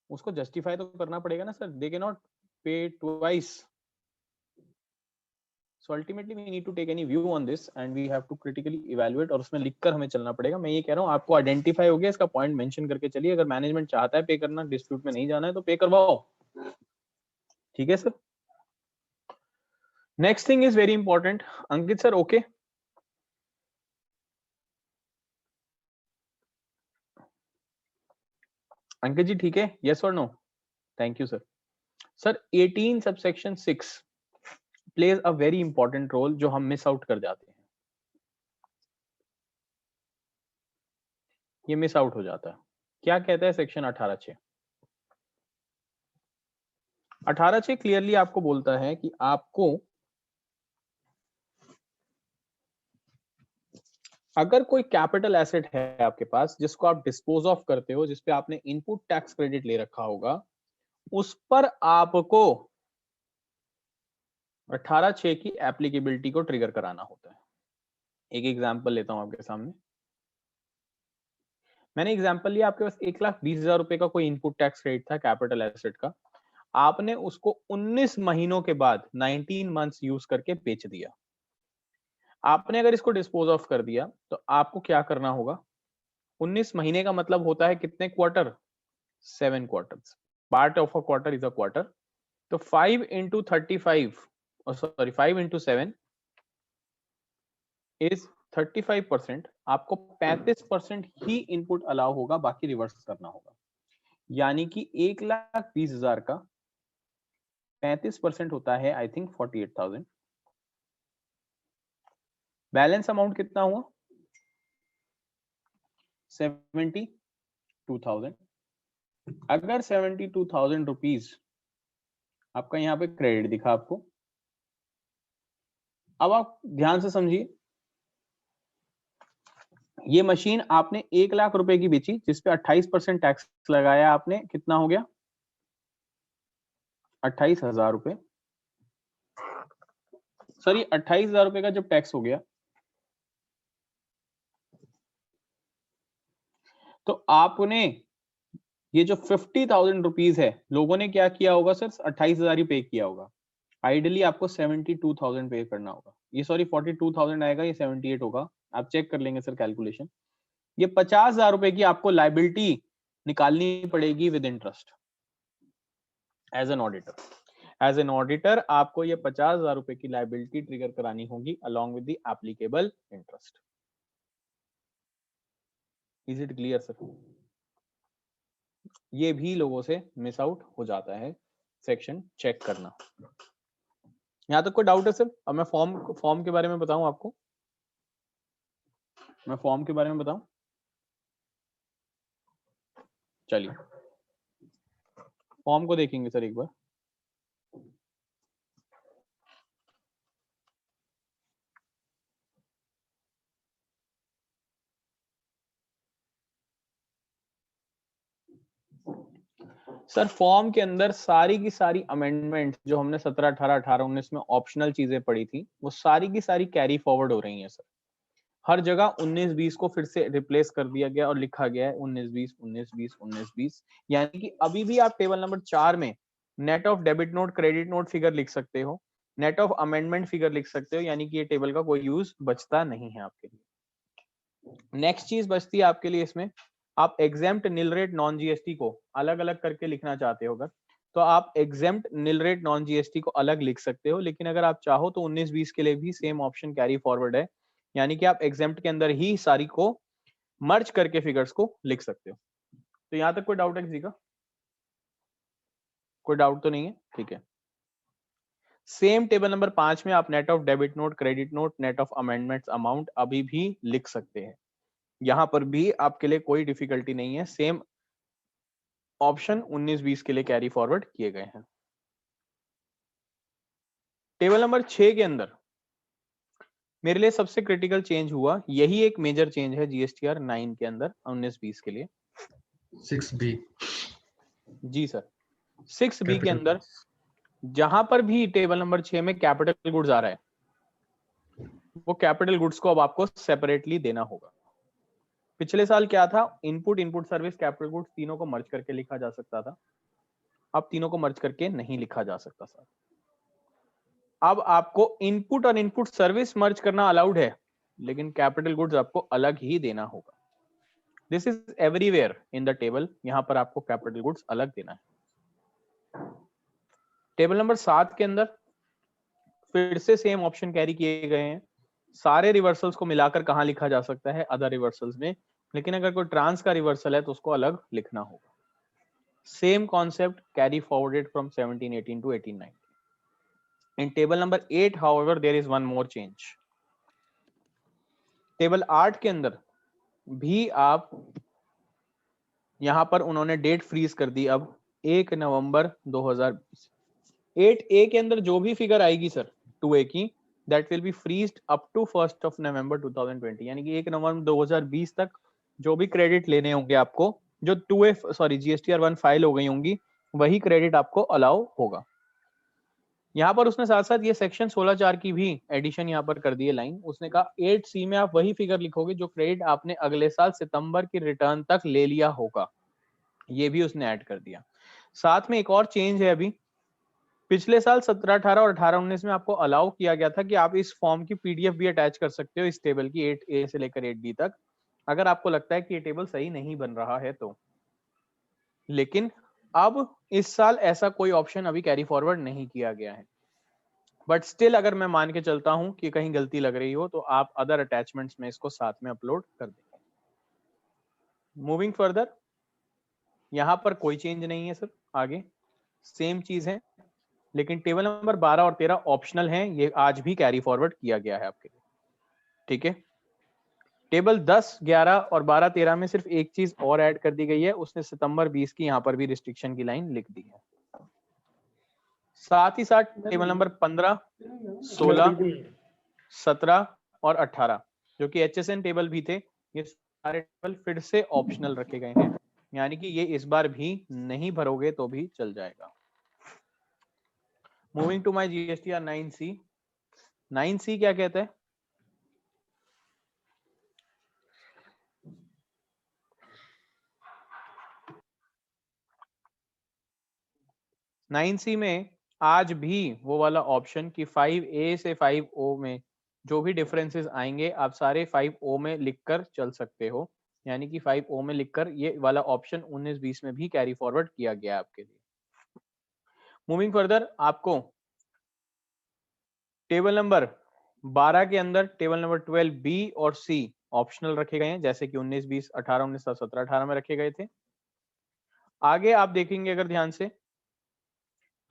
उसको जस्टिफाई तो करना पड़ेगा ना सर। दे कैन नॉट पे twice. So ultimately we need to take any view on this and we have to critically evaluate, और उसमें लिखकर हमें चलना पड़ेगा। मैं ये कह रहा हूँ आपको आइडेंटिफाई हो गया, इसका पॉइंट मेंशन करके चलिए। अगर मैनेजमेंट चाहता है पे करना, डिस्प्यूट में नहीं जाना है, तो पे करवाओ, ठीक है sir? Next thing is very important. Ankit sir okay? Ankit ji ठीक है? यस और no? Thank you sir. Sir 18 subsection 6 plays a very important role जो हम मिस आउट कर जाते हैं. ये मिस आउट हो जाता है. क्या कहता है सेक्शन 18(6)? 18(6) क्लियरली आपको बोलता है कि आपको अगर कोई कैपिटल एसेट है आपके पास जिसको आप डिस्पोज ऑफ करते हो, जिसपे आपने इनपुट टैक्स क्रेडिट ले रखा होगा, उस पर आपको 18(6) की एप्लीकेबिलिटी को ट्रिगर कराना होता है. एक एग्जांपल लेता हूं आपके सामने. मैंने एग्जांपल लिया, आपके पास 1,20,000 रुपए का कोई इनपुट टैक्स क्रेडिट था कैपिटल एसेट का. आपने उसको 19 महीनों के बाद 19 मंथ्स यूज करके बेच दिया. आपने अगर इसको डिस्पोज ऑफ कर दिया तो आपको क्या करना होगा? 19 महीने का मतलब होता है कितने quarter? 7 quarters. Part of a quarter is a quarter. तो 5 into 35 सॉरी 5 into 7 इज 35%. आपको 35% ही इनपुट अलाउ होगा, बाकी रिवर्स करना होगा. यानी कि 1,20,000 का 35% होता है आई थिंक 48,000. बैलेंस अमाउंट कितना हुआ? 72,000. अगर 72,000 रुपीज आपका यहाँ पे क्रेडिट दिखा आपको, अब आप ध्यान से समझिए. ये मशीन आपने 1,00,000 रुपए की बेची, जिसपे 28% टैक्स लगाया आपने. कितना हो गया? 28,000 रुपए. सर ये 28,000 रुपए का जब टैक्स हो गया तो आपने ये जो 50,000 रुपीज है, लोगों ने क्या किया होगा सर? 28,000 ही पे किया होगा. आइडियली आपको 72,000 पे करना होगा. ये सॉरी 42,000 आएगा, ये 78 होगा. आप चेक कर लेंगे सर कैलकुलेशन. ये 50,000 रुपए की आपको लाइबिलिटी निकालनी पड़ेगी with interest as an auditor. As an auditor आपको ये 50,000 रुपए की लाइबिलिटी ट्रिगर करानी होगी along with the applicable interest. Is it clear sir? ये भी लोगों से मिस आउट हो जाता है सेक्शन चेक करना. यहाँ तक कोई डाउट है सर? अब मैं फॉर्म के बारे में बताऊं आपको. मैं फॉर्म के बारे में बताऊं. चलिए फॉर्म को देखेंगे सर एक बार. सर फॉर्म के अंदर सारी की सारी अमेंडमेंट जो हमने 17, 18, 18, 19 में ऑप्शनल चीजें पड़ी थी, वो सारी की सारी कैरी फॉरवर्ड हो रही हैं सर. हर जगह 19-20 को फिर से रिप्लेस कर दिया गया और लिखा गया है 19-20, 19-20, 19-20. यानी कि अभी भी आप टेबल नंबर 4 में net of debit note, credit note figure लिख सकते हो, नेट ऑफ अमेंडमेंट फिगर लिख सकते हो. यानी कि ये टेबल का कोई यूज बचता नहीं है आपके लिए. नेक्स्ट चीज बचती है आपके लिए इसमें, आप एग्जेम्प्ट निल रेट नॉन जीएसटी को अलग अलग करके लिखना चाहते हो अगर, तो आप एग्जेम्प्ट निल रेट नॉन जीएसटी को अलग लिख सकते हो. लेकिन अगर आप चाहो तो 19-20 के लिए भी सेम ऑप्शन कैरी फॉरवर्ड है. यानी कि आप एग्जेम्प्ट के अंदर ही सारी को मर्ज करके फिगर्स को लिख सकते हो. तो यहां तक कोई डाउट है किसी का? कोई डाउट तो नहीं है? ठीक है. सेम टेबल नंबर 5 में आप net of debit note, credit note, net of amendments amount अभी भी लिख सकते हैं. यहां पर भी आपके लिए कोई डिफिकल्टी नहीं है. सेम ऑप्शन 19-20 के लिए कैरी फॉरवर्ड किए गए हैं. टेबल नंबर 6 के अंदर मेरे लिए सबसे क्रिटिकल चेंज हुआ, यही एक मेजर चेंज है जीएसटीआर 9 के अंदर 19-20 के लिए. 6B. जी सर. 6B के अंदर जहां पर भी टेबल नंबर 6 में कैपिटल गुड्स आ रहा है, वो कैपिटल गुड्स को अब आपको सेपरेटली देना होगा. पिछले साल क्या था? इनपुट सर्विस, कैपिटल गुड्स तीनों को मर्ज करके लिखा जा सकता था. अब तीनों को मर्ज करके नहीं लिखा जा सकता सर. अब आपको इनपुट और इनपुट सर्विस मर्ज करना अलाउड है, लेकिन कैपिटल गुड्स आपको अलग ही देना होगा. This is everywhere in the table. यहां पर आपको कैपिटल गुड्स अलग देना है. टेबल नंबर 7 के अंदर फिर से सेम ऑप्शन कैरी किए गए हैं। सारे रिवर्सल्स को मिलाकर कहाँ लिखा जा सकता है, अदर रिवर्सल्स में, लेकिन अगर कोई ट्रांस का रिवर्सल है तो उसको अलग लिखना होगा। Same concept carry forwarded from 1718 to 1890. In table number 8, however, there is one more change. Table 8 के अंदर भी आप यहां पर उन्होंने डेट फ्रीज कर दी अब 1 नवंबर 2020। 8A के अंदर जो भी फिगर आएगी सर 2A की, that will be freezed up to 1 November 2020, यानी कि 1 नवंबर 2020 तक जो भी क्रेडिट लेने होंगे आपको, जो 2A सॉरी GSTR1 फाइल हो गई होंगी, वही क्रेडिट आपको अलाउ होगा। यहाँ पर उसने साथ साथ ये सेक्शन 16(4) की भी एडिशन यहाँ पर कर दी है लाइन। उसने कहा 8C में आप वही फिगर लिखोगे जो क्रेडिट आपने अगले साल सितंबर की रिटर्न तक ले लिया होगा, ये भी उसने ऐड कर दिया। साथ में एक और चेंज है, अभी पिछले साल 17-18 और 18-19 में आपको अलाउ किया गया था कि आप इस फॉर्म की PDF भी अटैच कर सकते हो इस टेबल की 8A से लेकर 8D तक, अगर आपको लगता है कि ये टेबल सही नहीं बन रहा है तो। लेकिन अब इस साल ऐसा कोई ऑप्शन अभी कैरी फॉरवर्ड नहीं किया गया है, बट स्टिल अगर मैं मान के चलता हूं कि कहीं गलती लग रही हो तो आप अदर अटैचमेंट्स में इसको साथ में अपलोड कर देंगे। मूविंग फर्दर, यहां पर कोई चेंज नहीं है सर, आगे सेम चीज है, लेकिन टेबल नंबर 12 और 13 ऑप्शनल हैं, ये आज भी कैरी फॉरवर्ड किया गया है आपके लिए, ठीक है। टेबल 10, 11 और 12, 13 में सिर्फ एक चीज और ऐड कर दी गई है, उसने सितंबर 20 की यहाँ पर भी रिस्ट्रिक्शन की लाइन लिख दी है। साथ ही साथ टेबल नंबर 15, 16, 17 और 18 जो कि HSN टेबल भी थे, ये सारे टेबल फिर से ऑप्शनल रखे गए हैं, यानी कि ये इस बार भी नहीं भरोगे तो भी चल जाएगा। Moving to my GSTR 9C। 9C क्या कहता है? नाइन सी में आज भी वो वाला ऑप्शन कि 5A से 5O में जो भी डिफरेंसेस आएंगे आप सारे 5O में लिखकर चल सकते हो, यानी कि 5O में लिखकर ये वाला ऑप्शन 19-20 में भी कैरी फॉरवर्ड किया गया आपके लिए। मूविंग फर्दर, आपको टेबल नंबर 12 के अंदर टेबल नंबर 12B और C ऑप्शनल रखे गए हैं, जैसे कि 19, 20, 18, 19, 17, 18 में रखे गए थे। आगे आप देखेंगे अगर ध्यान से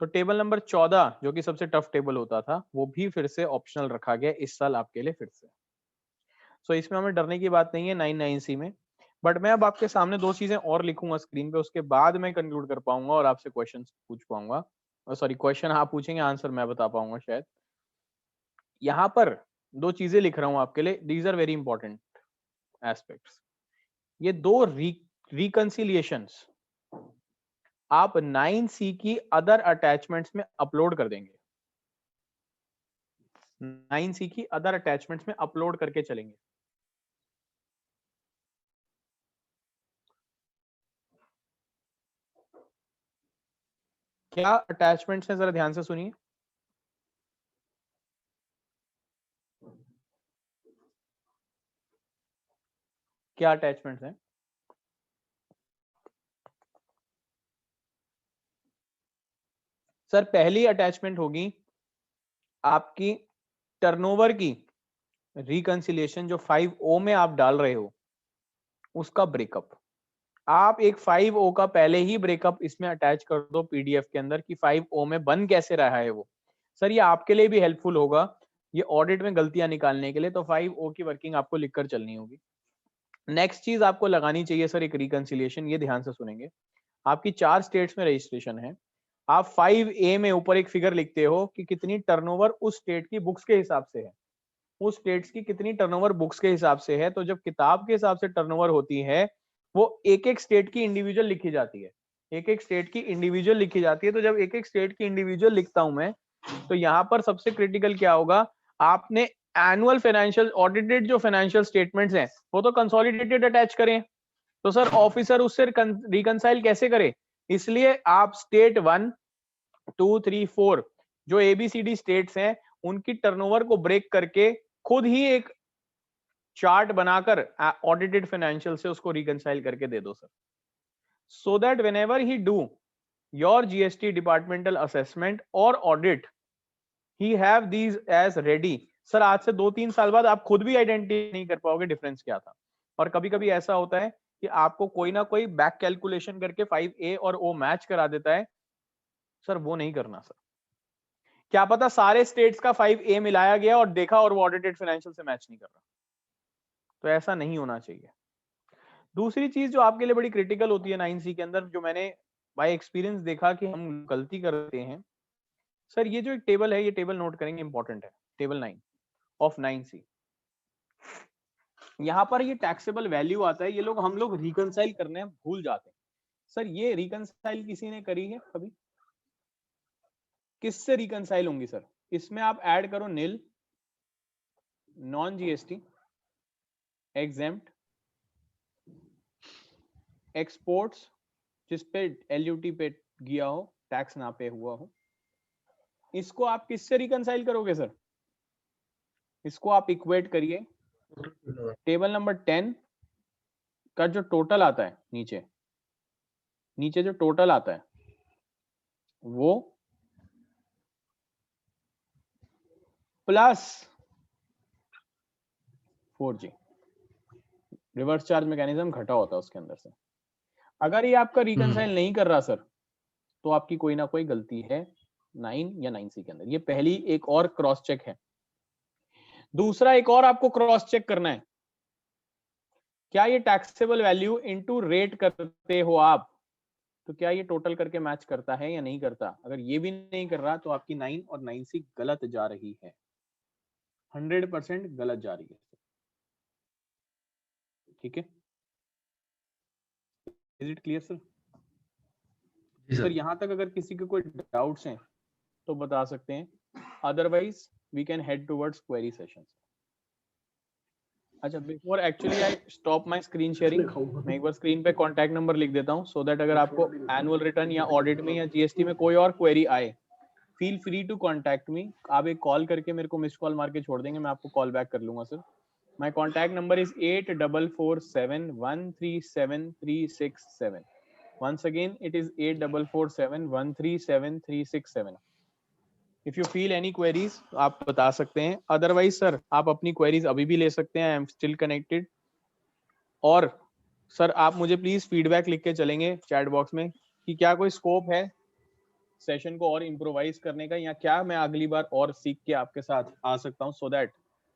तो टेबल नंबर 14 जो कि सबसे टफ टेबल होता था, वो भी फिर से ऑप्शनल रखा गया इस साल आपके लिए फिर से। सो इसमें हमें डरने की बात नहीं है 9C में, बट मैं अब आपके सामने दो चीजें और लिखूंगा स्क्रीन पे, उसके बाद मैं कंक्लूड कर पाऊंगा और आपसे क्वेश्चन पूछ पाऊंगा, सॉरी क्वेश्चन आप पूछेंगे, आंसर मैं बता पाऊंगा शायद। यहाँ पर दो चीजें लिख रहा हूं आपके लिए, these are very important aspects. ये दो रिकंसिलिएशंस आप 9C की अदर अटैचमेंट्स में अपलोड कर देंगे, 9C की अदर अटैचमेंट्स में अपलोड करके चलेंगे। क्या अटैचमेंट्स हैं जरा ध्यान से सुनिए। क्या अटैचमेंट्स हैं? सर पहली अटैचमेंट होगी आपकी टर्नओवर की रिकंसिलिएशन, जो 5O में आप डाल रहे हो उसका ब्रेकअप। आप एक 5O का पहले ही ब्रेकअप इसमें अटैच कर दो PDF के अंदर कि 5O में बन कैसे रहा है वो। सर ये आपके लिए भी हेल्पफुल होगा ये ऑडिट में गलतियां निकालने के लिए, तो 5O की वर्किंग आपको लिखकर चलनी होगी। नेक्स्ट चीज आपको लगानी चाहिए सर एक रिकंसिलिएशन, ये ध्यान से सुनेंगे। आपकी 4 स्टेट्स में रजिस्ट्रेशन है, आप 5A में ऊपर एक फिगर लिखते हो कि कितनी टर्नओवर उस स्टेट की बुक्स के हिसाब से है, उस स्टेट्स की कितनी टर्नओवर बुक्स के हिसाब से है। तो जब किताब के हिसाब से टर्नओवर होती है वो एक एक स्टेट की इंडिविजुअल लिखी जाती है, एक एक स्टेट की इंडिविजुअल लिखी जाती है। तो जब एक एक स्टेट की इंडिविजुअल लिखता हूं मैं, तो यहाँ पर सबसे क्रिटिकल क्या होगा, आपने एनुअल फाइनेंशियल ऑडिटेड जो फाइनेंशियल स्टेटमेंट्स हैं वो तो कंसोलिडेटेड अटैच करें, तो सर ऑफिसर उससे रिकंसाइल कैसे करे, इसलिए आप स्टेट 1, 2, 3, 4 जो ABCD स्टेट्स हैं उनकी टर्नओवर को ब्रेक करके खुद ही एक चार्ट बनाकर ऑडिटेड फाइनेंशियल से उसको रिकंसाइल करके दे दो sir, so that whenever he do your GST departmental assessment और audit he have these as ready. Sir आज से 2-3 साल बाद आप खुद भी आइडेंटिफाई नहीं कर पाओगे डिफरेंस क्या था। और कभी कभी ऐसा होता है कि आपको कोई ना कोई बैक कैलकुलेशन करके 5A और O मैच करा देता है, सर वो नहीं करना सर। क्या पता सारे स्टेट्स का 5A मिलाया गया और देखा और वो ऑडिटेड फाइनेंशियल से मैच नहीं कर रहा, तो ऐसा नहीं होना चाहिए। दूसरी चीज जो आपके लिए बड़ी क्रिटिकल होती है 9C के अंदर, जो मैंने बाय एक्सपीरियंस देखा कि हम गलती करते हैं, सर ये जो एक टेबल है, ये टेबल नोट करेंगे, इंपॉर्टेंट है, टेबल 9 ऑफ 9C। यहाँ पर ये टैक्सेबल वैल्यू आता है, ये लोग हम लोग रिकंसाइल करने भूल जाते हैं। सर ये रिकंसाइल किसी ने करी है कभी? किससे रिकंसाइल होंगी सर? इसमें आप ऐड करो नील, नॉन GST, एग्जेम्प्ट, एक्सपोर्ट्स जिसपे LUT पे गया हो, टैक्स ना पे हुआ हो, इसको आप किससे रिकंसाइल करोगे सर? इसको आप इक्वेट करिए टेबल नंबर 10 का जो टोटल आता है, नीचे जो टोटल आता है वो plus 4G reverse charge mechanism घटा होता है उसके अंदर से। अगर ये आपका रिकंसाइल नहीं कर रहा सर, तो आपकी कोई ना कोई गलती है 9 या 9C के अंदर। ये पहली एक और क्रॉस चेक है। दूसरा एक और आपको क्रॉस चेक करना है, क्या ये टैक्सेबल वैल्यू इनटू रेट करते हो आप, तो क्या ये टोटल करके मैच करता है या नहीं करता? अगर ये भी नहीं कर रहा तो आपकी 9 और 9C गलत जा रही है, 100% गलत जा रही है। ठीक है, is it clear sir? Sir यहाँ तक अगर किसी के कोई डाउट्स हैं तो बता सकते हैं, otherwise we can head towards query sessions. अच्छा, before actually I stop my screen sharing, मैं एक बार स्क्रीन पे कांटेक्ट नंबर लिख देता हूँ, सो दैट अगर आपको एनुअल रिटर्न या ऑडिट में या GST में कोई और क्वेरी आए, feel free to contact me. आप एक कॉल करके मेरे को मिस कॉल मार के छोड़ देंगे, मैं आपको कॉल बैक कर लूंगा sir. My contact number is 8447137367। Once again, it is 8447137367. If you feel any queries, आप बता सकते हैं। Otherwise, सर आप अपनी queries अभी भी ले सकते हैं। I am still connected. और सर आप मुझे प्लीज फीडबैक लिख के चलेंगे चैट बॉक्स में कि क्या कोई स्कोप है सेशन को और इम्प्रोवाइज करने का, या क्या मैं अगली बार और सीख के आपके साथ आ सकता हूँ, so that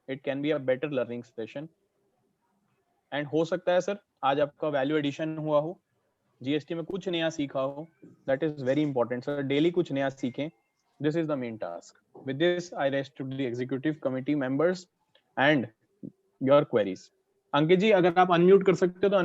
it can be a better learning session. And हो सकता है सर आज आपका वैल्यू एडिशन हुआ हो, GST में कुछ नया सीखा हो, that is very important sir, daily कुछ नया सीखें, this is the main task. With this I rest to the executive committee members and your queries. अंकित जी अगर आप अनम्यूट कर सकते हो तो